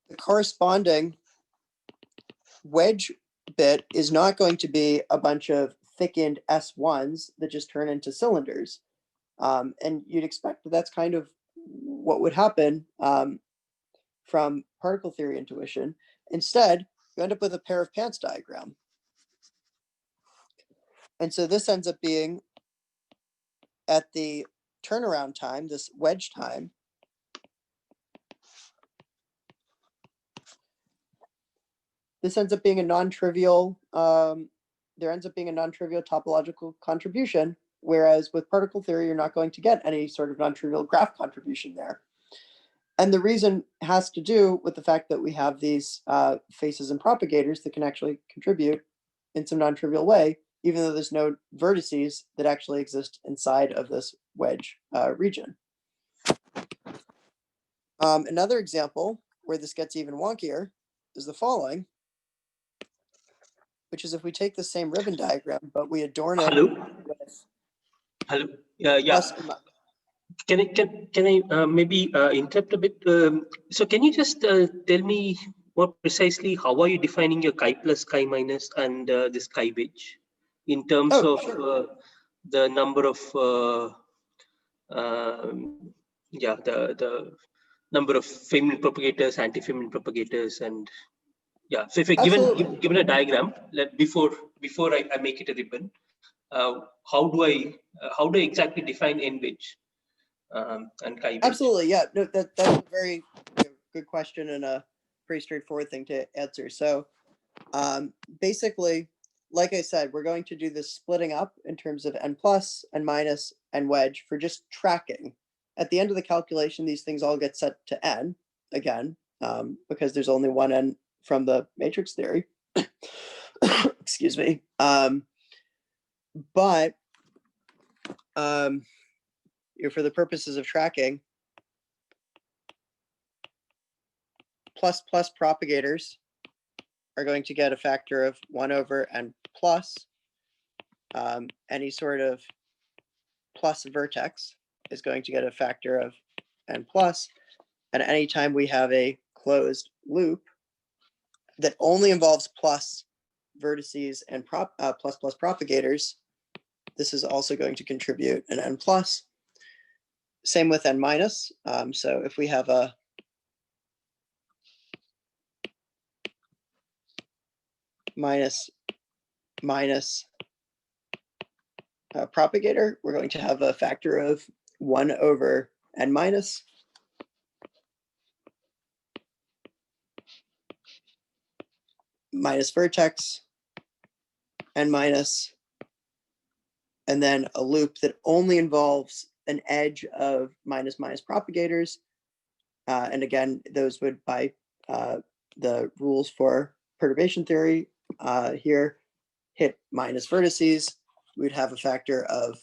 Speaker 2: the corresponding wedge bit is not going to be a bunch of thickened S1s that just turn into cylinders. And you'd expect that that's kind of what would happen from particle theory intuition. Instead, you end up with a pair of pants diagram. And so this ends up being at the turnaround time, this wedge time, this ends up being a non-trivial, there ends up being a non-trivial topological contribution, whereas with particle theory, you're not going to get any sort of non-trivial graph contribution there. And the reason has to do with the fact that we have these faces and propagators that can actually contribute in some non-trivial way, even though there's no vertices that actually exist inside of this wedge region. Another example where this gets even wonkier is the following, which is if we take the same ribbon diagram, but we adorn it with
Speaker 3: Hello. Yeah. Can I maybe interrupt a bit? So can you just tell me more precisely how are you defining your chi plus, chi minus, and this chi wedge in terms of
Speaker 2: sure.
Speaker 3: The number of the number of Feynman propagators, anti-Feynman propagators, and yeah. So if you're given a diagram, before I make it a ribbon, how do I exactly define n wedge and chi wedge?
Speaker 2: Absolutely, yeah. No, that's a very good question and a pretty straightforward thing to answer. So basically, like I said, we're going to do this splitting up in terms of n plus, n minus, and wedge for just tracking. At the end of the calculation, these things all get set to n again, because there's only one n from the matrix theory. Excuse me. But for the purposes of tracking, plus propagators are going to get a factor of 1 over n plus. Any sort of plus vertex is going to get a factor of n plus. And anytime we have a closed loop that only involves plus vertices and plus propagators, this is also going to contribute an n plus. Same with n minus. So if we have a minus propagator, we're going to have a factor of 1 over n minus. Minus vertex, n minus, and then a loop that only involves an edge of minus propagators. And again, those would, by the rules for perturbation theory here, hit minus vertices. We'd have a factor of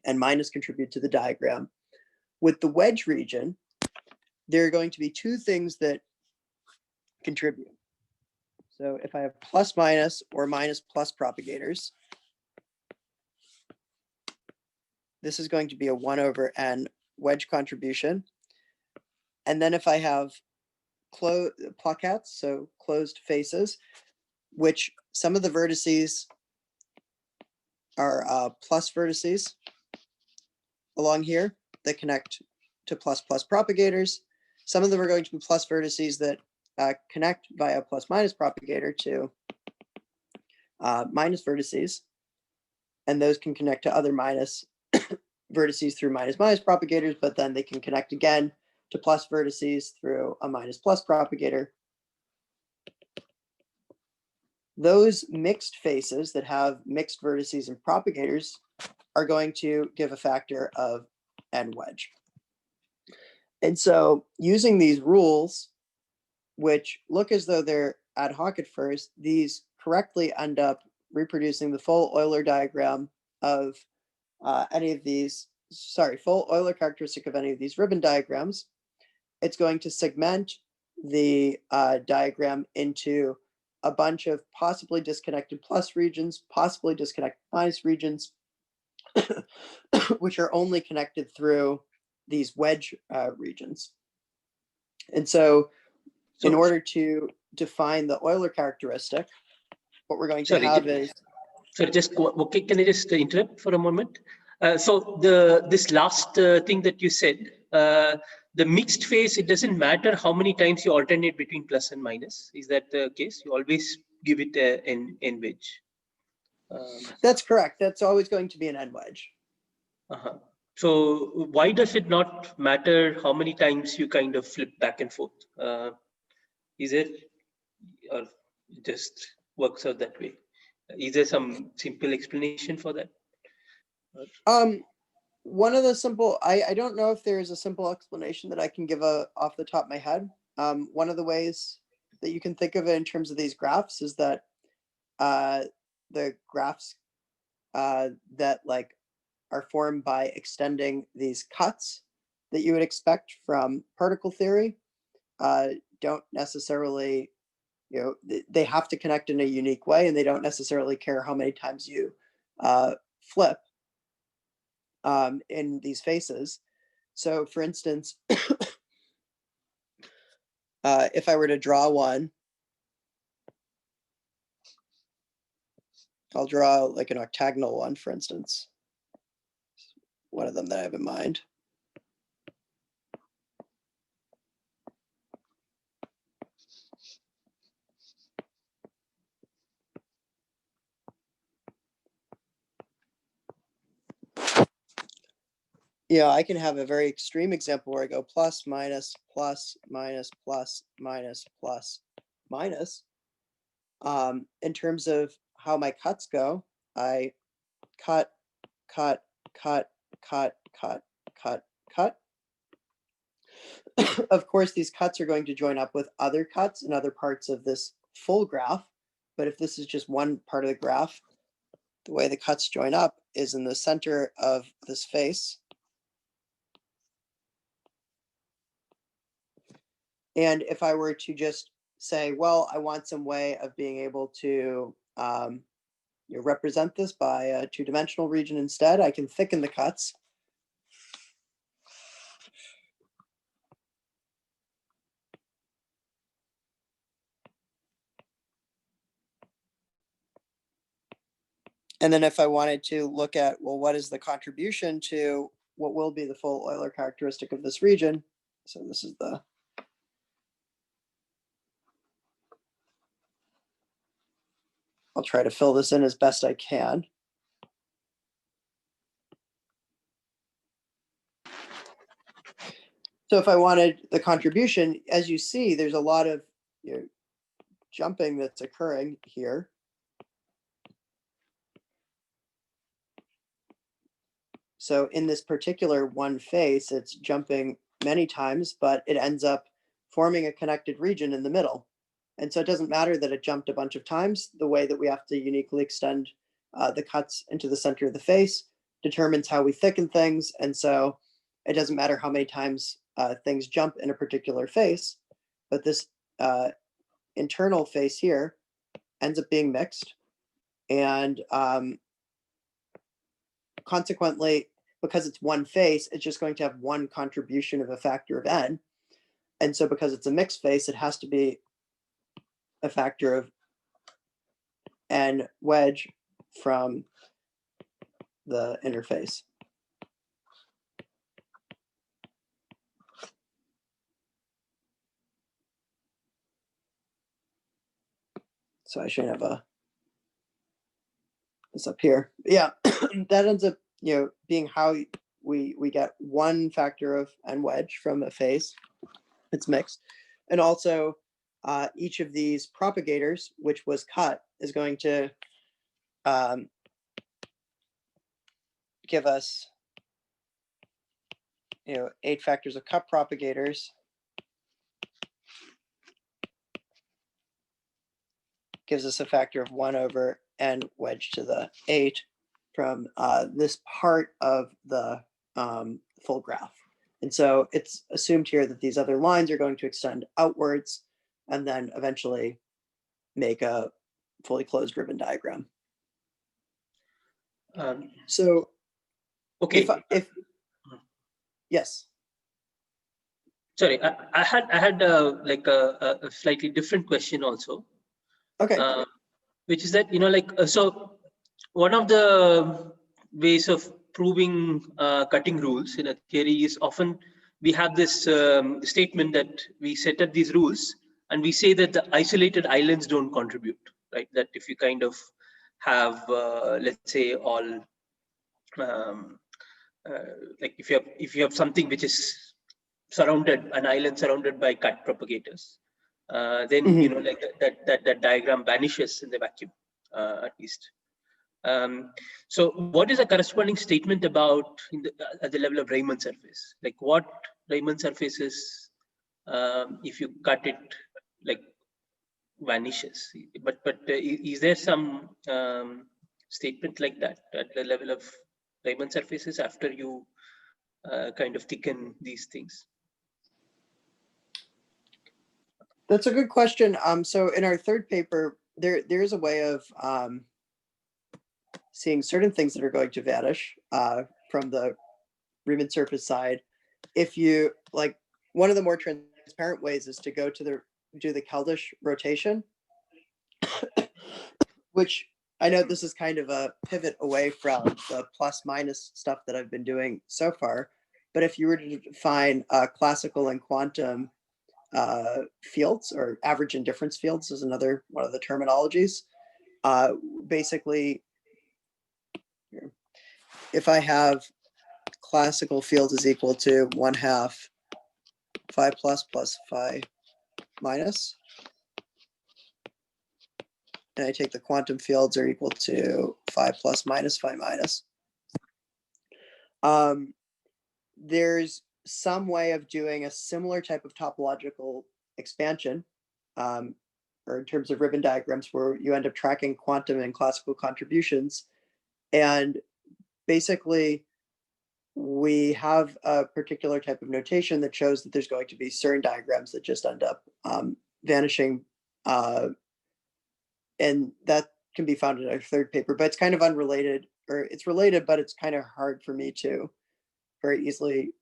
Speaker 2: n minus contribute to the diagram. With the wedge region, there are going to be two things that contribute. So if I have plus minus or minus plus propagators, this is going to be a 1 over n wedge contribution. And then if I have plaquettes, so closed faces, which some of the vertices are plus vertices along here that connect to plus plus propagators. Some of them are going to be plus vertices that connect via plus minus propagator to minus vertices. And those can connect to other minus vertices through minus minus propagators, but then they can connect again to plus vertices through a minus plus propagator. Those mixed faces that have mixed vertices and propagators are going to give a factor of n wedge. And so using these rules, which look as though they're ad hoc at first, these correctly end up reproducing the full Euler diagram of any of these, full Euler characteristic of any of these ribbon diagrams. It's going to segment the diagram into a bunch of possibly disconnected plus regions, possibly disconnected minus regions, which are only connected through these wedge regions. And so in order to define the Euler characteristic, what we're going to have is...
Speaker 3: Sorry, okay, can I just interrupt for a moment? So this last thing that you said, the mixed phase, it doesn't matter how many times you alternate between plus and minus. Is that the case? You always give it an n wedge.
Speaker 2: That's correct. That's always going to be an n wedge.
Speaker 3: So why does it not matter how many times you kind of flip back and forth? Is it, or it just works out that way? Is there some simple explanation for that?
Speaker 2: One of the simple, I don't know if there is a simple explanation that I can give off the top of my head. One of the ways that you can think of it in terms of these graphs is that the graphs that like are formed by extending these cuts that you would expect from particle theory don't necessarily, they have to connect in a unique way, and they don't necessarily care how many times you flip in these faces. So for instance, if I were to draw one, I'll draw like an octagonal one, for instance. One of them that I have in mind. I can have a very extreme example where I go plus, minus, plus, minus, plus, minus, plus, minus. In terms of how my cuts go, I cut, cut, cut, cut, cut, cut, cut. Of course, these cuts are going to join up with other cuts in other parts of this full graph. But if this is just one part of the graph, the way the cuts join up is in the center of this face. And if I were to just say, well, I want some way of being able to represent this by a two-dimensional region instead, I can thicken the cuts. And then if I wanted to look at, well, what is the contribution to what will be the full Euler characteristic of this region? So this is the... I'll try to fill this in as best I can. So if I wanted the contribution, as you see, there's a lot of jumping that's occurring here. So in this particular one face, it's jumping many times, but it ends up forming a connected region in the middle. And so it doesn't matter that it jumped a bunch of times. The way that we have to uniquely extend the cuts into the center of the face determines how we thicken things. And so it doesn't matter how many times things jump in a particular face, but this internal face here ends up being mixed. And consequently, because it's one face, it's just going to have one contribution of a factor of n. And so because it's a mixed face, it has to be a factor of n wedge from the interface. So I should have this up here. Yeah, that ends up, being how we get one factor of n wedge from a face. It's mixed. And also each of these propagators, which was cut, is going to give us 8 factors of cut propagators gives us a factor of 1 over n wedged to the 8 from this part of the full graph. And so it's assumed here that these other lines are going to extend outwards and then eventually make a fully closed ribbon diagram. So
Speaker 3: okay,
Speaker 2: yes.
Speaker 3: Sorry, I had like a slightly different question also.
Speaker 2: Okay.
Speaker 3: Which is that, so one of the ways of proving cutting rules in a theory is often we have this statement that we set up these rules and we say that the isolated islands don't contribute, right? That if you kind of have, let's say, all like if you have something which is an island surrounded by cut propagators, then like that diagram vanishes in the vacuum, at least. So what is the corresponding statement about at the level of Riemann surface? Like what Riemann surfaces, if you cut it, like vanishes? But is there some statement like that at the level of Riemann surfaces after you kind of thicken these things?
Speaker 2: That's a good question. So in our third paper, there's a way of seeing certain things that are going to vanish from the Riemann surface side. If you like, one of the more transparent ways is to go to do the Keldysh rotation, which I know this is kind of a pivot away from the plus minus stuff that I've been doing so far. But if you were to define classical and quantum fields, or average indifference fields is another one of the terminologies. Basically, if I have classical fields is equal to 1/2 phi plus plus phi minus, and I take the quantum fields are equal to phi plus minus phi minus. There's some way of doing a similar type of topological expansion, or in terms of ribbon diagrams, where you end up tracking quantum and classical contributions. And basically, we have a particular type of notation that shows that there's going to be certain diagrams that just end up vanishing. And that can be found in our third paper, but it's kind of unrelated, or it's related, but it's kind of hard for me to very easily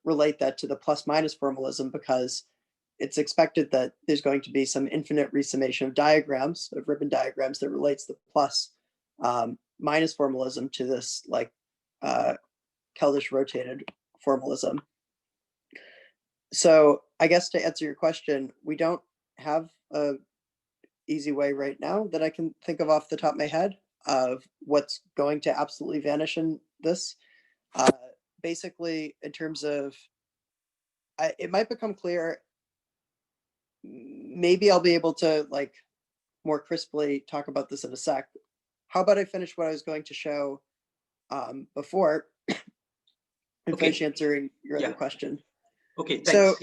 Speaker 2: relate that to the plus minus formalism, because it's expected that there's going to be some infinite resummation of diagrams, of ribbon diagrams, that relates the plus minus formalism to this like Keldysh rotated formalism. So I guess to answer your question, we don't have a easy way right now that I can think of off the top of my head of what's going to absolutely vanish in this. Basically, in terms of, it might become clear. Maybe I'll be able to like more crisply talk about this in a sec. How about I finish what I was going to show before and finish answering your other question.
Speaker 3: Okay, thanks.
Speaker 2: So,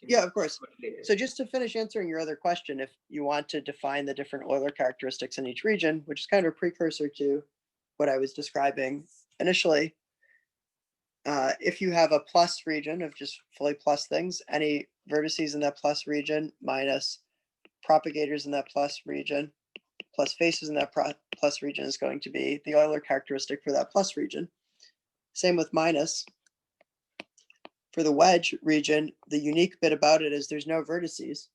Speaker 2: yeah, of course. So just to finish answering your other question, if you want to define the different Euler characteristics in each region, which is kind of a precursor to what I was describing initially, if you have a plus region of just fully plus things, any vertices in that plus region minus propagators in that plus region plus faces in that plus region is going to be the Euler characteristic for that plus region. Same with minus. For the wedge region, the unique bit about it is there's no vertices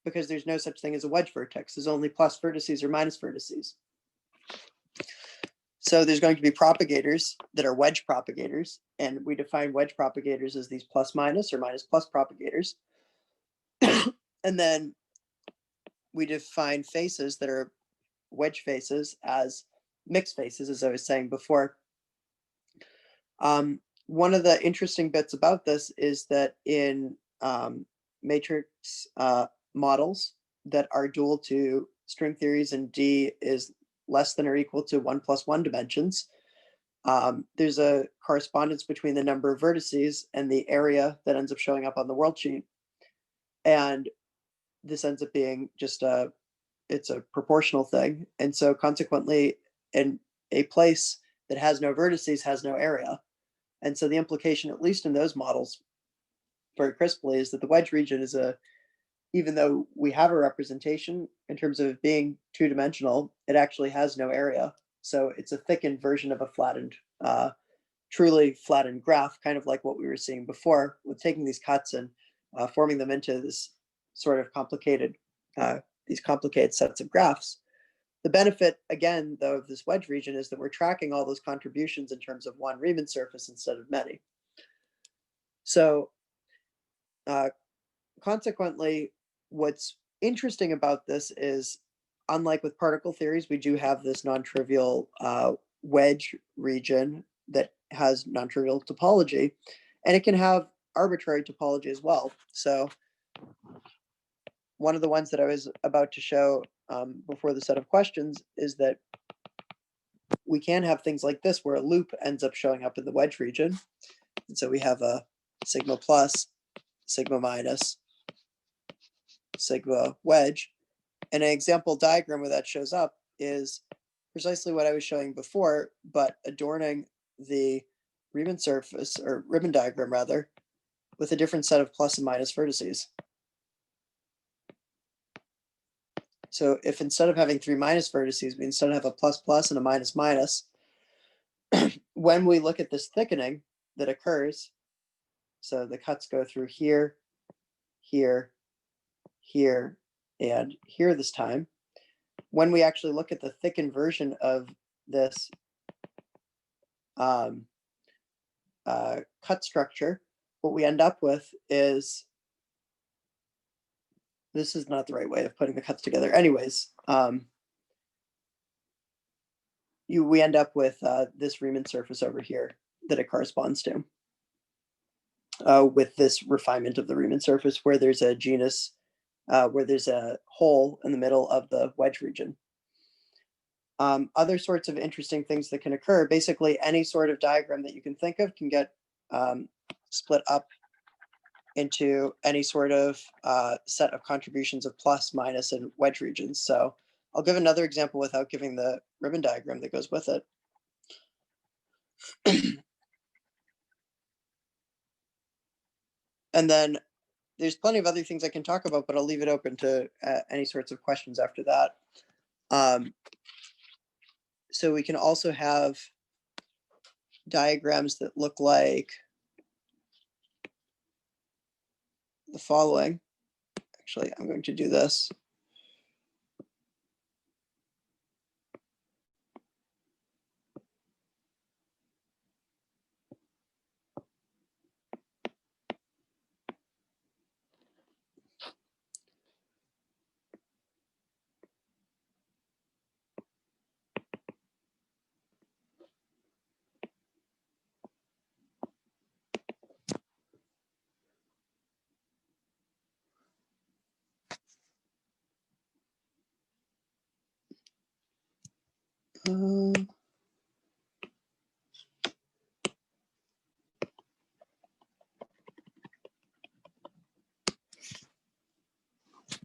Speaker 2: because there's no such thing as a wedge vertex. There's only plus vertices or minus vertices. So there's going to be propagators that are wedge propagators, and we define wedge propagators as these plus minus or minus plus propagators. And then we define faces that are wedge faces as mixed faces, as I was saying before. One of the interesting bits about this is that in matrix models that are dual to string theories and D is less than or equal to 1 + 1 dimensions, there's a correspondence between the number of vertices and the area that ends up showing up on the worldsheet. And this ends up being just it's a proportional thing. And so consequently, in a place that has no vertices has no area. And so the implication, at least in those models, very crisply, is that the wedge region is even though we have a representation in terms of being two-dimensional, it actually has no area. So it's a thickened version of a flattened, truly flattened graph, kind of like what we were seeing before with taking these cuts and forming them into this sort of complicated, these complicated sets of graphs. The benefit, again, though, of this wedge region is that we're tracking all those contributions in terms of one Riemann surface instead of many. So consequently, what's interesting about this is, unlike with particle theories, we do have this non-trivial wedge region that has non-trivial topology, and it can have arbitrary topology as well. So one of the ones that I was about to show before the set of questions is that we can have things like this where a loop ends up showing up in the wedge region. And so we have a sigma plus, sigma minus, sigma wedge. And an example diagram where that shows up is precisely what I was showing before, but adorning the Riemann surface, or ribbon diagram rather, with a different set of plus and minus vertices. So if instead of having 3 minus vertices, we instead have a plus plus and a minus minus, when we look at this thickening that occurs, so the cuts go through here, here, here, and here this time, when we actually look at the thickened version of this cut structure, what we end up with is, this is not the right way of putting the cuts together. Anyways, we end up with this Riemann surface over here that it corresponds to, with this refinement of the Riemann surface where there's a genus, where there's a hole in the middle of the wedge region. Other sorts of interesting things that can occur, basically any sort of diagram that you can think of can get split up into any sort of set of contributions of plus, minus, and wedge regions. So I'll give another example without giving the ribbon diagram that goes with it. And then there's plenty of other things I can talk about, but I'll leave it open to any sorts of questions after that. So we can also have diagrams that look like the following. Actually, I'm going to do this.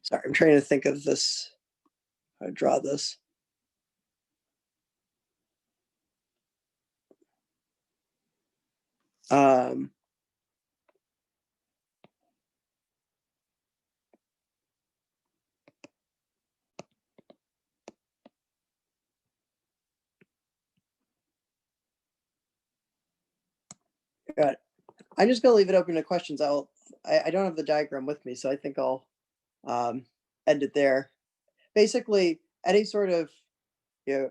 Speaker 2: Sorry, I'm trying to think of this, how to draw this. Um, got it. I'm just going to leave it open to questions. I don't have the diagram with me, so I think I'll end it there. Basically, any sort of divvying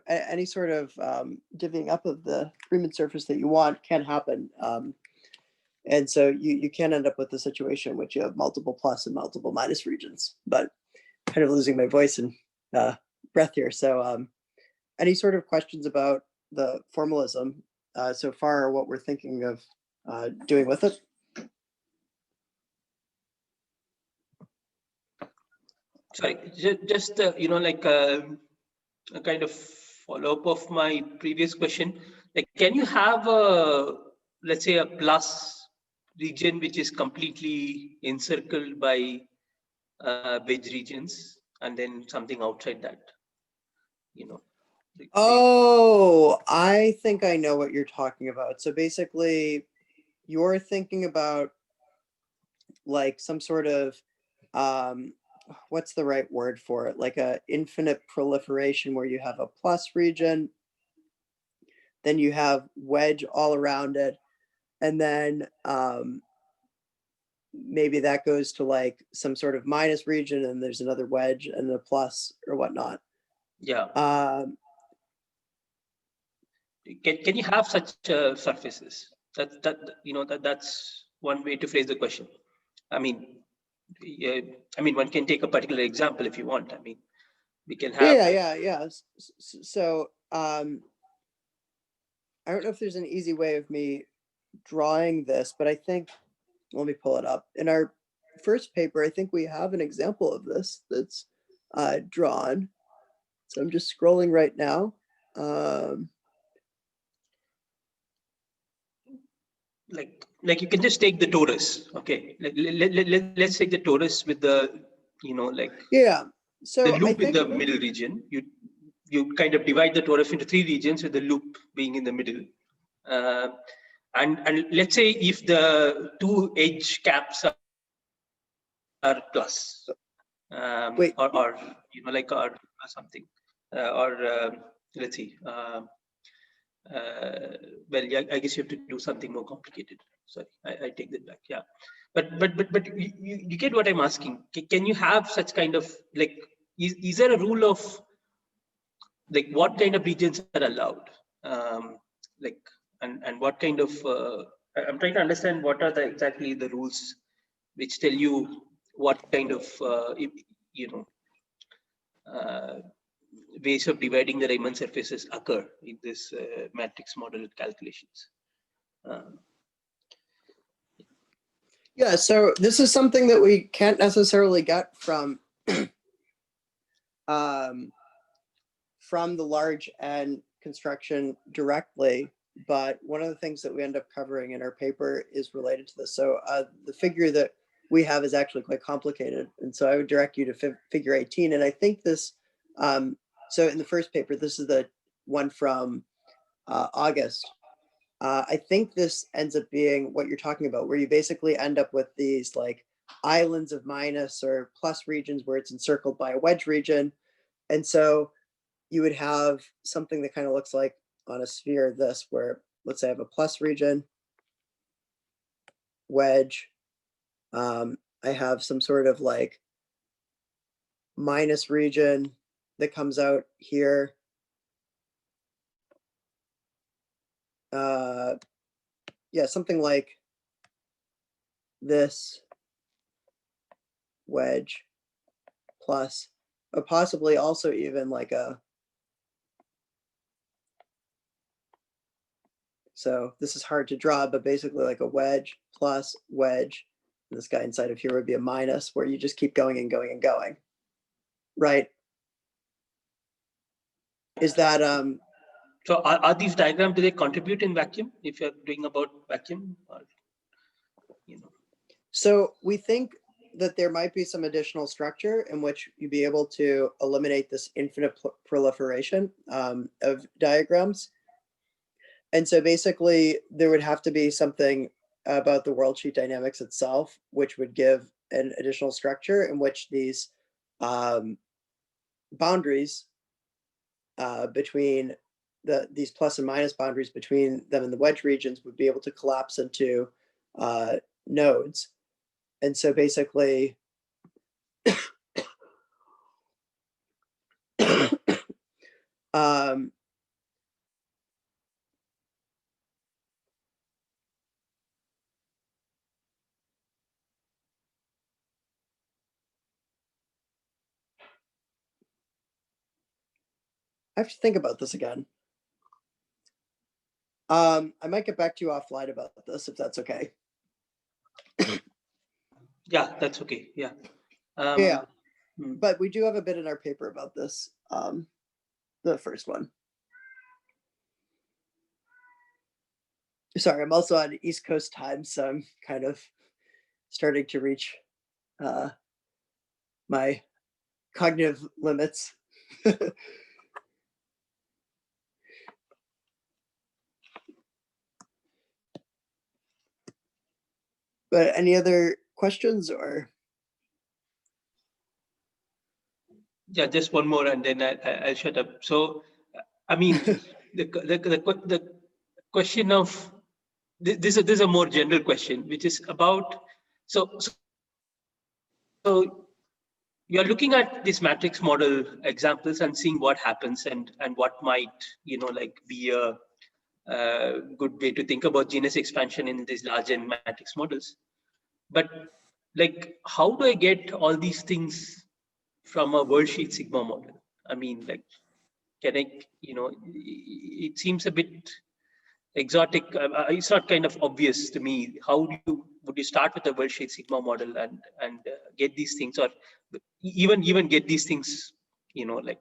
Speaker 2: up of the Riemann surface that you want can happen. And so you can end up with a situation in which you have multiple plus and multiple minus regions, but kind of losing my voice and breath here. So any sort of questions about the formalism so far, or what we're thinking of doing with it?
Speaker 3: Sorry, just like a kind of follow-up of my previous question. Like, can you have let's say a plus region which is completely encircled by wedge regions, and then something outside that? Like,
Speaker 2: Oh, I think I know what you're talking about. So basically, you're thinking about like some sort of what's the right word for it? Like a infinite proliferation where you have a plus region, then you have wedge all around it, and then maybe that goes to like some sort of minus region, and there's another wedge and a plus or whatnot.
Speaker 3: yeah. Can you have such surfaces? That's one way to phrase the question. I mean, one can take a particular example if you want. I mean, we can have.
Speaker 2: Yeah. So I don't know if there's an easy way of me drawing this, but I think, let me pull it up. In our first paper, I think we have an example of this that's drawn. So I'm just scrolling right now.
Speaker 3: Like you can just take the torus, okay? Let's take the torus with the,
Speaker 2: So
Speaker 3: the loop in the middle region. You kind of divide the torus into 3 regions with the loop being in the middle. And let's say if the 2 edge caps are plus, or something, let's see. Well, yeah, I guess you have to do something more complicated. Sorry, I take that back. Yeah, but you get what I'm asking. Can you have such kind of like? Is there a rule of like what kind of regions are allowed? Like and what kind of? I'm trying to understand what are exactly the rules which tell you what kind of ways of dividing the Riemann surfaces occur in this matrix model calculations.
Speaker 2: Yeah, so this is something that we can't necessarily get from from the large N construction directly, but one of the things that we end up covering in our paper is related to this. So the figure that we have is actually quite complicated, and so I would direct you to figure 18. And I think this, so in the first paper, this is the one from August. I think this ends up being what you're talking about, where you basically end up with these like islands of minus or plus regions where it's encircled by a wedge region. And so you would have something that kind of looks like on a sphere this, where let's say I have a plus region, wedge. I have some sort of like minus region that comes out here. Yeah, something like this wedge plus, or possibly also even like a, so this is hard to draw, but basically like a wedge plus wedge. And this guy inside of here would be a minus, where you just keep going and going and going, right? Is that
Speaker 3: so are these diagrams, do they contribute in vacuum if you're doing about vacuum, or
Speaker 2: So we think that there might be some additional structure in which you'd be able to eliminate this infinite proliferation of diagrams. And so basically there would have to be something about the worldsheet dynamics itself, which would give an additional structure in which these boundaries between these plus and minus boundaries between them and the wedge regions would be able to collapse into nodes. And so basically, I have to think about this again. I might get back to you offline about this if that's okay.
Speaker 3: Yeah, that's okay. Yeah.
Speaker 2: Yeah, but we do have a bit in our paper about this. The first one. Sorry, I'm also on East Coast time, so I'm kind of starting to reach my cognitive limits. But any other questions or?
Speaker 3: Yeah, just one more and then I'll shut up. So, I mean, the question of this is a more general question, which is about so you're looking at this matrix model examples and seeing what happens and what might like be a good way to think about genus expansion in these large N matrix models. But like, how do I get all these things from a worldsheet sigma model? I mean, like, can I, it seems a bit exotic. It's not kind of obvious to me. How would you start with a worldsheet sigma model and get these things, or even get these things, like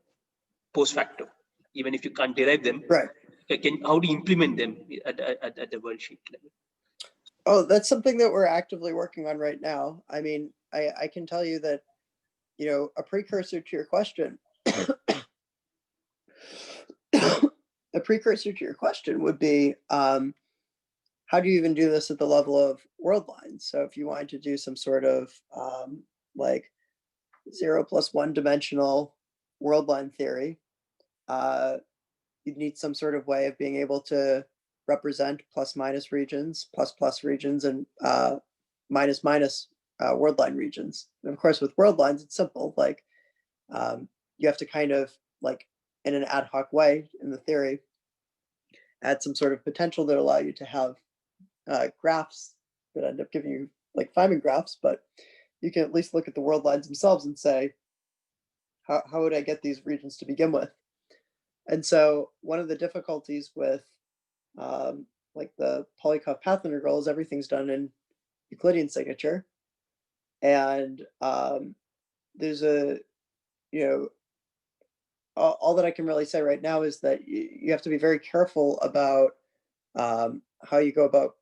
Speaker 3: post facto, even if you can't derive them?
Speaker 2: Right.
Speaker 3: How do you implement them at the worldsheet level?
Speaker 2: Oh, that's something that we're actively working on right now. I mean, I can tell you that, a precursor to your question, would be, how do you even do this at the level of world lines? So if you wanted to do some sort of like 0+1 dimensional world line theory, you'd need some sort of way of being able to represent plus minus regions, plus plus regions, and minus minus world line regions. And of course, with world lines, it's simple. Like you have to kind of like in an ad hoc way in the theory, add some sort of potential that allow you to have graphs that end up giving you like Feynman graphs, but you can at least look at the world lines themselves and say, how would I get these regions to begin with? And so one of the difficulties with like the Polyakov path integral is everything's done in Euclidean signature. And there's all that I can really say right now is that you have to be very careful about how you go about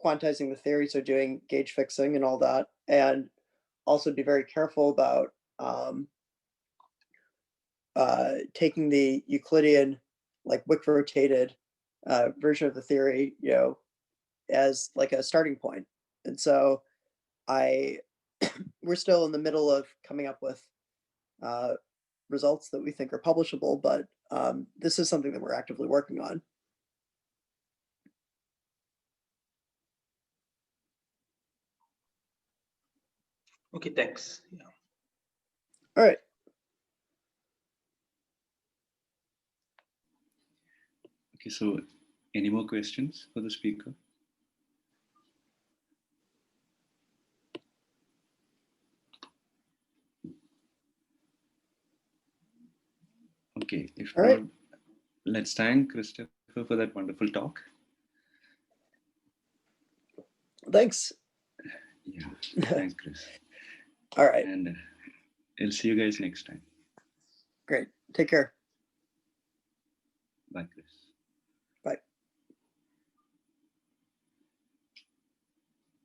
Speaker 2: quantizing the theory, so doing gauge fixing and all that, and also be very careful about taking the Euclidean like wick rotated version of the theory, as like a starting point. And so we're still in the middle of coming up with results that we think are publishable, but this is something that we're actively working on.
Speaker 3: Okay, thanks. Yeah.
Speaker 2: All right.
Speaker 1: Okay, so any more questions for the speaker? Okay, if
Speaker 2: all
Speaker 1: not,
Speaker 2: right,
Speaker 1: let's thank Christopher for that wonderful talk.
Speaker 2: Thanks.
Speaker 1: Yeah, thanks, Chris.
Speaker 2: All right.
Speaker 1: And I'll see you guys next time.
Speaker 2: Great. Take care.
Speaker 1: Bye, Chris.